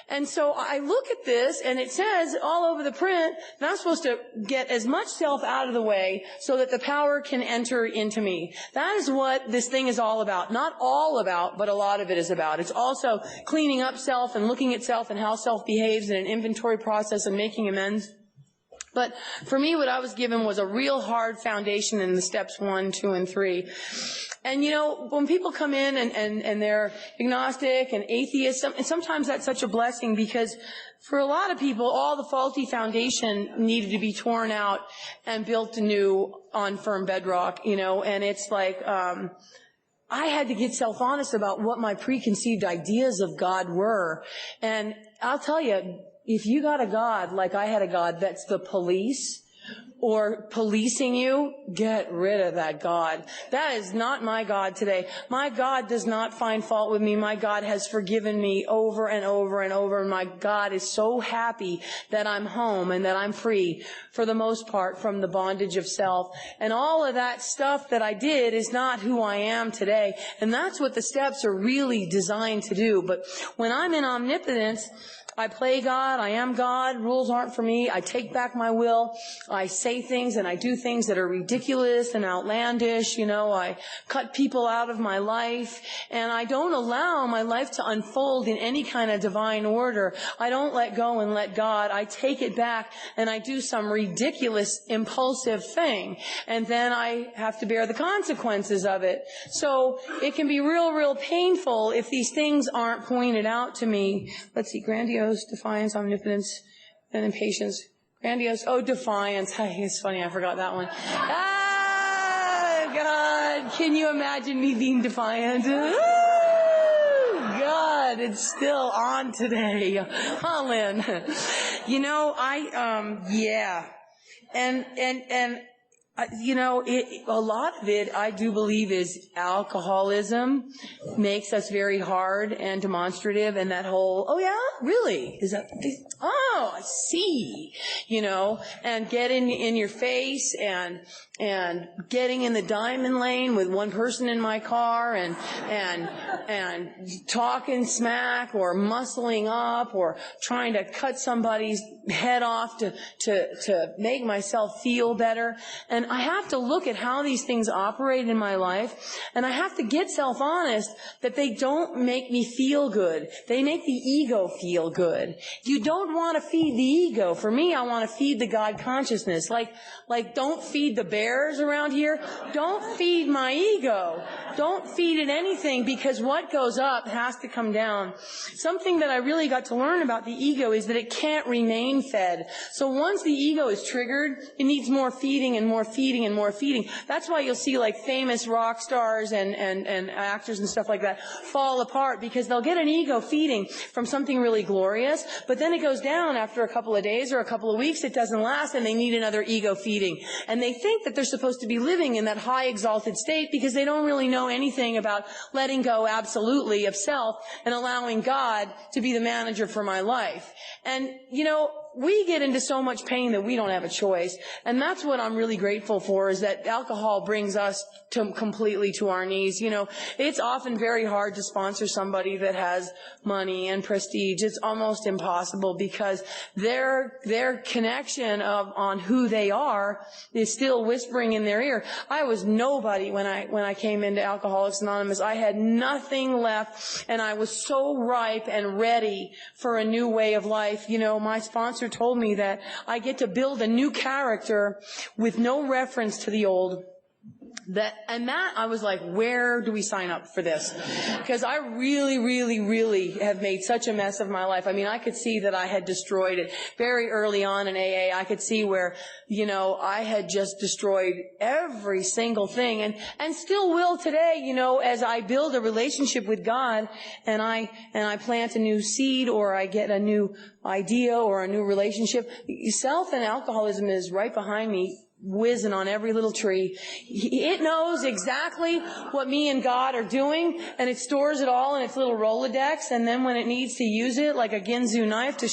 And so I look at this, and it says all over the print that I'm supposed to get as much self out of the way so that the power can enter into me. That is what this thing is all about. Not all about, but a lot of it is about. It's also cleaning up self and looking at self and how self behaves in an inventory process and making amends. But for me, what I was given was a real hard foundation in the steps 1, 2, and 3. And, you know, when people come in and they're agnostic and atheist, and sometimes that's such a blessing, because for a lot of people, all the faulty foundation needed to be torn out and built anew on firm bedrock, you know, and it's like, I had to get self-honest about what my preconceived ideas of God were. And I'll tell you, if you got a God like I had a God that's the police or policing you, get rid of that God. That is not my God today. My God does not find fault with me. My God has forgiven me over and over and over. My God is so happy that I'm home and that I'm free, for the most part, from the bondage of self. And all of that stuff that I did is not who I am today. And that's what the steps are really designed to do. But when I'm in omnipotence, I play God, I am God, rules aren't for me, I take back my will, I say things and I do things that are ridiculous and outlandish, you know, I cut people out of my life, and I don't allow my life to unfold in any kind of divine order. I don't let go and let God, I take it back and I do some ridiculous, impulsive thing, and then I have to bear the consequences of it. So it can be real painful if these things aren't pointed out to me. Let's see, grandiose, defiance, omnipotence, and impatience. Grandiose, defiance. It's funny, I forgot that one. God, can you imagine me being defiant? God, it's still on today. Oh, Lynn. You know, yeah. And you know, a lot of it, I do believe, is alcoholism makes us very hard and demonstrative, and that whole, oh yeah, really? Is that, oh, I see, you know, and getting in your face and getting in the diamond lane with one person in my car and talking smack or muscling up or trying to cut somebody's head off to make myself feel better. And I have to look at how these things operate in my life, and I have to get self-honest that they don't make me feel good. They make the ego feel good. You don't want to feed the ego. For me, I want to feed the God consciousness. Like don't feed the bears around here. Don't feed my ego. Don't feed it anything, because what goes up has to come down. Something that I really got to learn about the ego is that it can't remain fed. So once the ego is triggered, it needs more feeding and more feeding and more feeding. That's why you'll see like famous rock stars and actors and stuff like that fall apart, because they'll get an ego feeding from something really glorious, but then it goes down after a couple of days or a couple of weeks. It doesn't last, and they need another ego feeding. And they think that they're supposed to be living in that high exalted state because they don't really know anything about letting go absolutely of self and allowing God to be the manager for my life. And, we get into so much pain that we don't have a choice. And that's what I'm really grateful for, is that alcohol brings us completely to our knees. It's often very hard to sponsor somebody that has money and prestige. It's almost impossible, because their connection on who they are is still whispering in their ear. I was nobody when I came into Alcoholics Anonymous. I had nothing left, and I was so ripe and ready for a new way of life. My sponsor told me that I get to build a new character with no reference to the old. I was like, where do we sign up for this? Because I really, really, really have made such a mess of my life. I mean, I could see that I had destroyed it very early on in AA. I could see where, I had just destroyed every single thing, and still will today, as I build a relationship with God, and I plant a new seed, or I get a new idea or a new relationship. Self and alcoholism is right behind me, whizzing on every little tree. It knows exactly what me and God are doing, and it stores it all in its little Rolodex, and then when it needs to use it, like a Ginzu knife to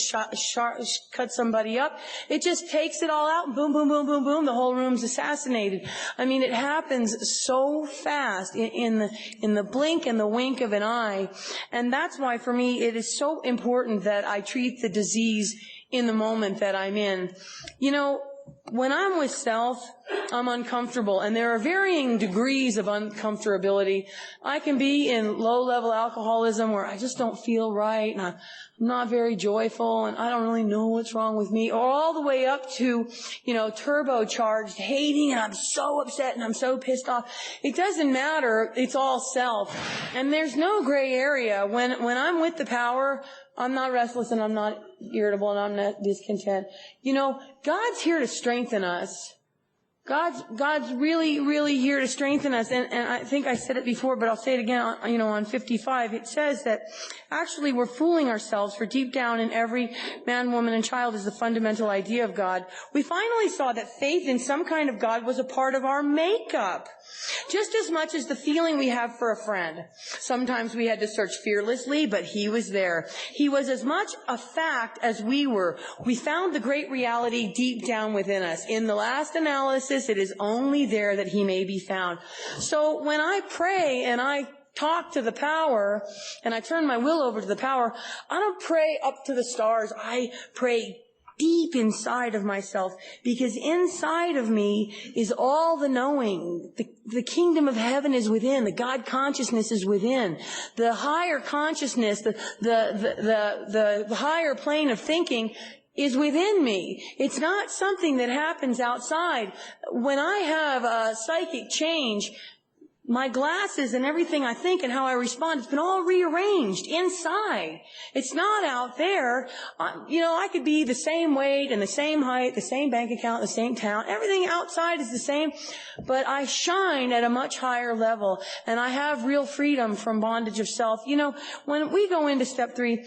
cut somebody up, it just takes it all out, and boom, boom, boom, boom, boom, the whole room's assassinated. I mean, it happens so fast in the blink and the wink of an eye, and that's why for me it is so important that I treat the disease in the moment that I'm in. When I'm with self, I'm uncomfortable, and there are varying degrees of uncomfortability. I can be in low-level alcoholism where I just don't feel right, and I'm not very joyful, and I don't really know what's wrong with me, or all the way up to, turbocharged hating, and I'm so upset, and I'm so pissed off. It doesn't matter. It's all self. And there's no gray area. When I'm with the power, I'm not restless, and I'm not irritable, and I'm not discontent. God's here to strengthen us. God's really, really here to strengthen us. And I think I said it before, but I'll say it again, on 55. It says that actually we're fooling ourselves, for deep down in every man, woman, and child is the fundamental idea of God. We finally saw that faith in some kind of God was a part of our makeup, just as much as the feeling we have for a friend. Sometimes we had to search fearlessly, but he was there. He was as much a fact as we were. We found the great reality deep down within us. In the last analysis, it is only there that he may be found. So when I pray and I talk to the power and I turn my will over to the power, I don't pray up to the stars. I pray deep inside of myself, because inside of me is all the knowing. The kingdom of heaven is within. The God consciousness is within. The higher consciousness, the higher plane of thinking is within me. It's not something that happens outside. When I have a psychic change, my glasses and everything I think and how I respond, it's been all rearranged inside. It's not out there. I could be the same weight and the same height, the same bank account, the same town. Everything outside is the same, but I shine at a much higher level, and I have real freedom from bondage of self. When we go into step 3,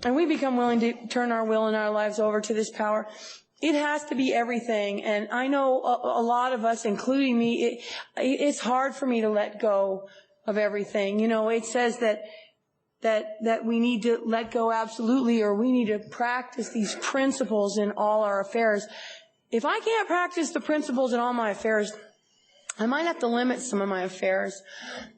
and we become willing to turn our will and our lives over to this power, it has to be everything. And I know a lot of us, including me, it's hard for me to let go of everything. It says that we need to let go absolutely, or we need to practice these principles in all our affairs. If I can't practice the principles in all my affairs, I might have to limit some of my affairs.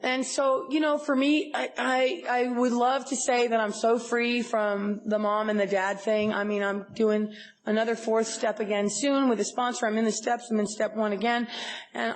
And so, for me, I would love to say that I'm so free from the mom and the dad thing. I mean, I'm doing another 4th step again soon with a sponsor. I'm in the steps. I'm in step 1 again. And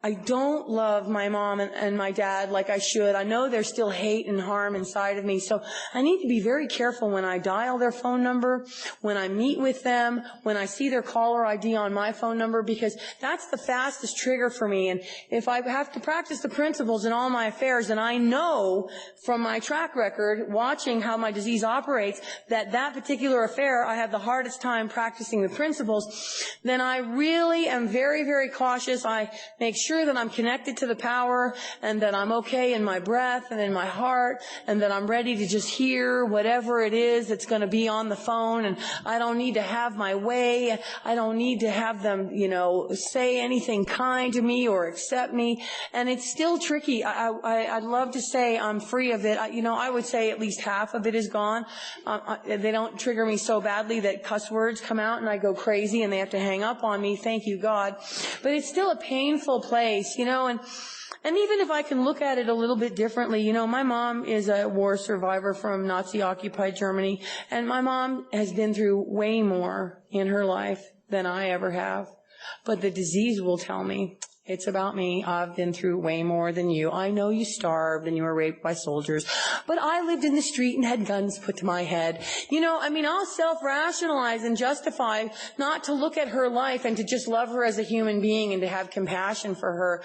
I don't love my mom and my dad like I should. I know there's still hate and harm inside of me. So I need to be very careful when I dial their phone number, when I meet with them, when I see their caller ID on my phone number, because that's the fastest trigger for me. And if I have to practice the principles in all my affairs, and I know from my track record, watching how my disease operates, that particular affair, I have the hardest time practicing the principles, then I really am very, very cautious. I make sure that I'm connected to the power and that I'm okay in my breath and in my heart and that I'm ready to just hear whatever it is that's going to be on the phone, and I don't need to have my way. I don't need to have them, say anything kind to me or accept me. And it's still tricky. I'd love to say I'm free of it. I would say at least half of it is gone. They don't trigger me so badly that cuss words come out and I go crazy and they have to hang up on me. Thank you, God. But it's still a painful place, and even if I can look at it a little bit differently, my mom is a war survivor from Nazi-occupied Germany, and my mom has been through way more in her life than I ever have. But the disease will tell me, it's about me. I've been through way more than you. I know you starved and you were raped by soldiers, but I lived in the street and had guns put to my head. I'll self-rationalize and justify not to look at her life and to just love her as a human being and to have compassion for her.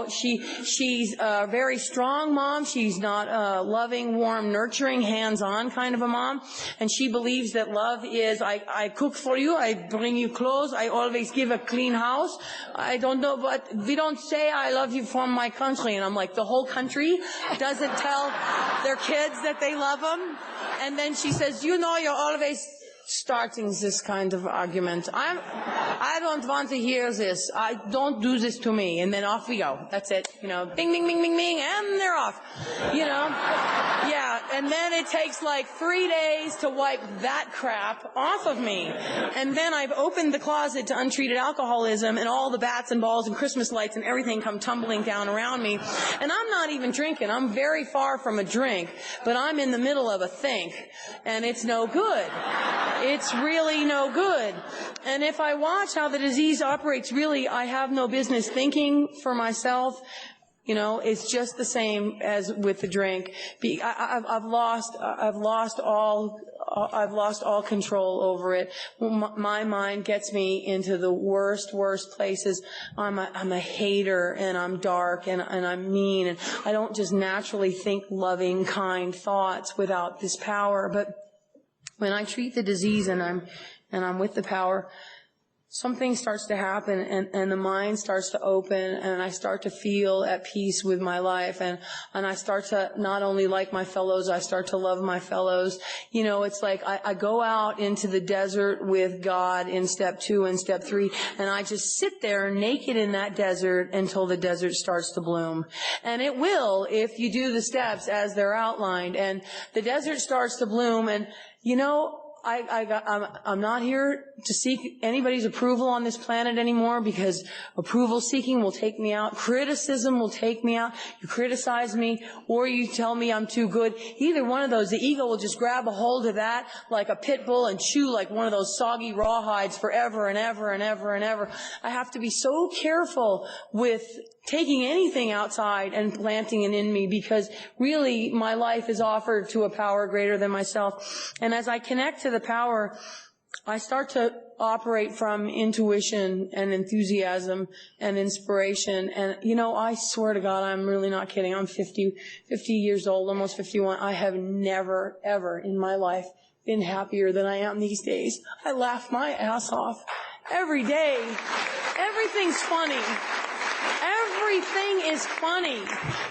She's a very strong mom. She's not a loving, warm, nurturing, hands-on kind of a mom. And she believes that love is, I cook for you, I bring you clothes, I always give a clean house. I don't know, but we don't say I love you from my country. And I'm like, the whole country doesn't tell their kids that they love them. And then she says, you're always starting this kind of argument. I don't want to hear this. Don't do this to me. And then off we go. That's it. Bing, bing, bing, bing, bing, and they're off. Yeah. And then it takes like 3 days to wipe that crap off of me. And then I've opened the closet to untreated alcoholism, and all the bats and balls and Christmas lights and everything come tumbling down around me. And I'm not even drinking. I'm very far from a drink, but I'm in the middle of a think, and it's no good. It's really no good. And if I watch how the disease operates, really, I have no business thinking for myself. It's just the same as with the drink. I've lost all control over it. My mind gets me into the worst places. I'm a hater, and I'm dark, and I'm mean, and I don't just naturally think loving, kind thoughts without this power. But when I treat the disease and I'm with the power, something starts to happen, and the mind starts to open, and I start to feel at peace with my life, and I start to not only like my fellows, I start to love my fellows. It's like I go out into the desert with God in step 2 and step 3, and I just sit there naked in that desert until the desert starts to bloom. And it will if you do the steps as they're outlined, and the desert starts to bloom, and I'm not here to seek anybody's approval on this planet anymore, because approval seeking will take me out. Criticism will take me out. You criticize me or you tell me I'm too good. Either one of those, the ego will just grab a hold of that like a pit bull and chew like one of those soggy rawhides forever and ever and ever and ever. I have to be so careful with taking anything outside and planting it in me, because really my life is offered to a power greater than myself. And as I connect to the power, I start to operate from intuition and enthusiasm and inspiration. And, I swear to God, I'm really not kidding. I'm 50 years old, almost 51. I have never, ever in my life been happier than I am these days. I laugh my ass off every day. Everything's funny. Everything is funny.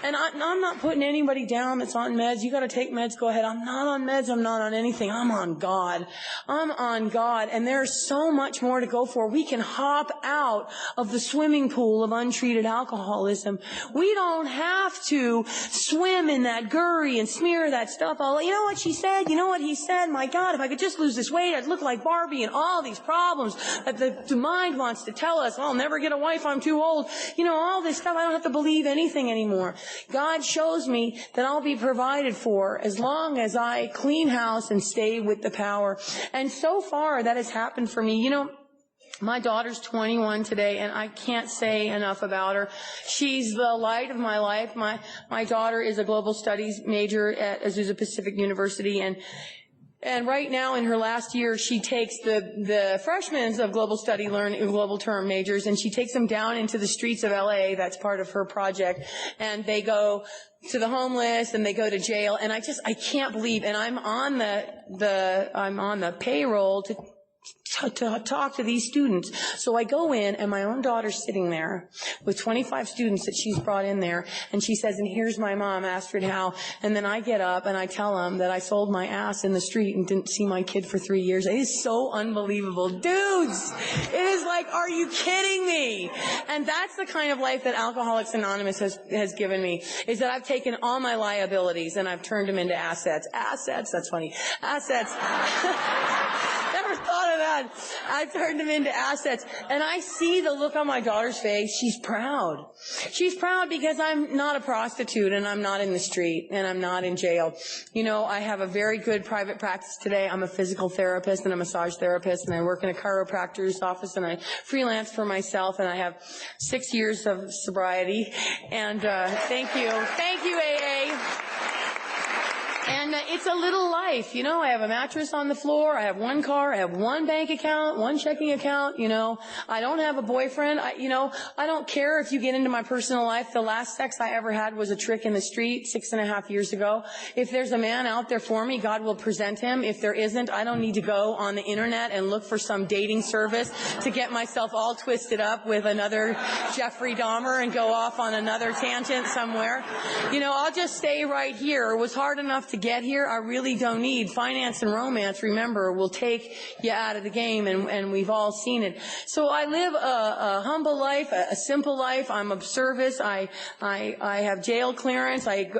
And I'm not putting anybody down that's on meds. You got to take meds, go ahead. I'm not on meds. I'm not on anything. I'm on God. I'm on God. And there's so much more to go for. We can hop out of the swimming pool of untreated alcoholism. We don't have to swim in that gurry and smear that stuff all. You know what she said? You know what he said? My God, if I could just lose this weight, I'd look like Barbie, and all these problems that the mind wants to tell us. I'll never get a wife. I'm too old. all this stuff. I don't have to believe anything anymore. God shows me that I'll be provided for as long as I clean house and stay with the power. And so far, that has happened for me. My daughter's 21 today, and I can't say enough about her. She's the light of my life. My daughter is a global studies major at Azusa Pacific University, and right now in her last year, she takes the freshmen of global term majors, and she takes them down into the streets of LA. That's part of her project. And they go to the homeless and they go to jail. And I can't believe, and I'm on the payroll to talk to these students. So I go in, and my own daughter's sitting there with 25 students that she's brought in there, and she says, and here's my mom, Astrid H. And then I get up and I tell them that I sold my ass in the street and didn't see my kid for 3 years. It is so unbelievable. Dudes, it is like, are you kidding me? And that's the kind of life that Alcoholics Anonymous has given me, is that I've taken all my liabilities and I've turned them into assets. Assets, that's funny. Assets. Never thought of that. I've turned them into assets. And I see the look on my daughter's face. She's proud. She's proud because I'm not a prostitute, and I'm not in the street, and I'm not in jail. I have a very good private practice today. I'm a physical therapist and a massage therapist, and I work in a chiropractor's office, and I freelance for myself, and I have 6 years of sobriety. And thank you. Thank you, AA. And it's a little life, I have a mattress on the floor, I have one car, I have one bank account, one checking account, I don't have a boyfriend, I don't care if you get into my personal life. The last sex I ever had was a trick in the street 6.5 years ago. If there's a man out there for me, God will present him. If there isn't, I don't need to go on the internet and look for some dating service to get myself all twisted up with another Jeffrey Dahmer and go off on another tangent somewhere. I'll just stay right here. It was hard enough to get here. I really don't need finance and romance. Remember, will take you out of the game, and we've all seen it. So I live a humble life, a simple life. I'm of service. I have jail clearance. I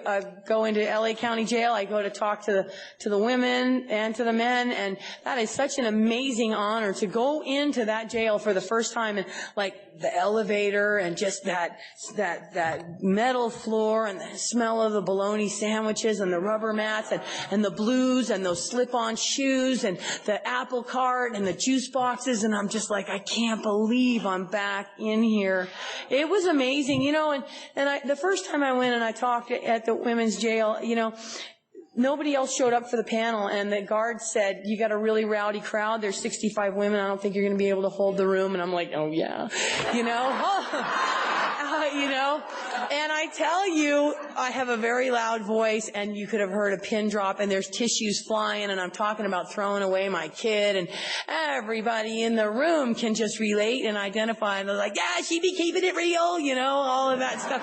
go into LA County Jail. I go to talk to the women and to the men, and that is such an amazing honor to go into that jail for the first time, and like the elevator and just that metal floor and the smell of the bologna sandwiches and the rubber mats and the blues and those slip-on shoes and the apple cart and the juice boxes, and I'm just like, I can't believe I'm back in here. It was amazing, and the first time I went and I talked at the women's jail, nobody else showed up for the panel, and the guard said, you got a really rowdy crowd. There's 65 women. I don't think you're going to be able to hold the room. And I'm like, oh, yeah. And I tell you, I have a very loud voice, and you could have heard a pin drop, and there's tissues flying, and I'm talking about throwing away my kid, and everybody in the room can just relate and identify, and they're like, yeah, she be keeping it real, all of that stuff.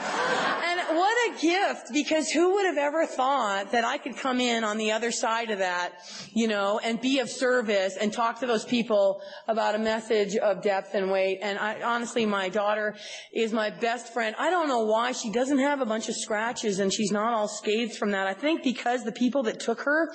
And what a gift, because who would have ever thought that I could come in on the other side of that, and be of service and talk to those people about a message of depth and weight. And honestly, my daughter is my best friend. I don't know why she doesn't have a bunch of scratches and she's not all scathed from that. I think because the people that took her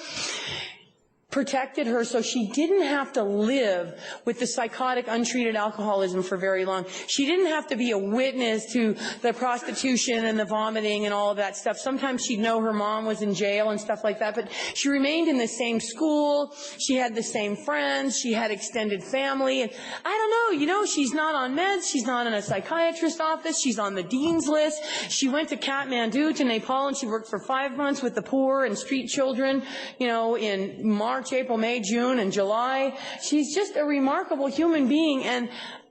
protected her so she didn't have to live with the psychotic, untreated alcoholism for very long. She didn't have to be a witness to the prostitution and the vomiting and all of that stuff. Sometimes she'd know her mom was in jail and stuff like that, but she remained in the same school. She had the same friends. She had extended family. And I don't know, she's not on meds. She's not in a psychiatrist's office. She's on the dean's list. She went to Kathmandu, to Nepal, and she worked for 5 months with the poor and street children, in March, April, May, June, and July. She's just a remarkable human being, and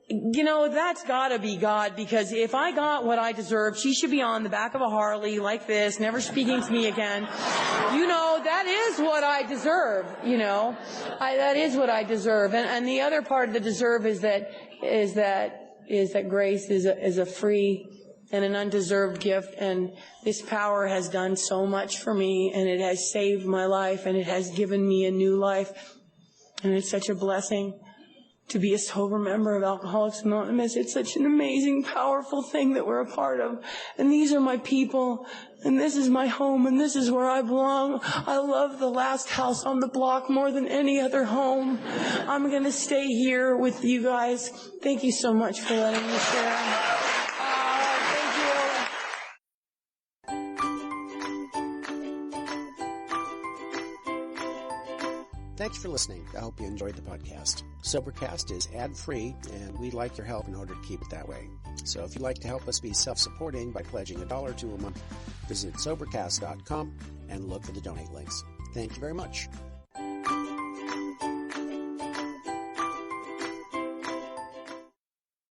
that's gotta be God, because if I got what I deserve, she should be on the back of a Harley like this, never speaking to me again. That is what I deserve, that is what I deserve. And the other part of the deserve is that grace is a free and an undeserved gift, and this power has done so much for me, and it has saved my life, and it has given me a new life, and it's such a blessing to be a sober member of Alcoholics Anonymous. It's such an amazing, powerful thing that we're a part of, and these are my people, and this is my home, and this is where I belong. I love the last house on the block more than any other home. I'm going to stay here with you guys. Thank you so much for letting me share. Thanks for listening. I hope you enjoyed the podcast. Sobercast is ad-free, and we'd like your help in order to keep it that way. So if you'd like to help us be self-supporting by pledging $1 or $2 a month, visit Sobercast.com and look for the donate links. Thank you very much.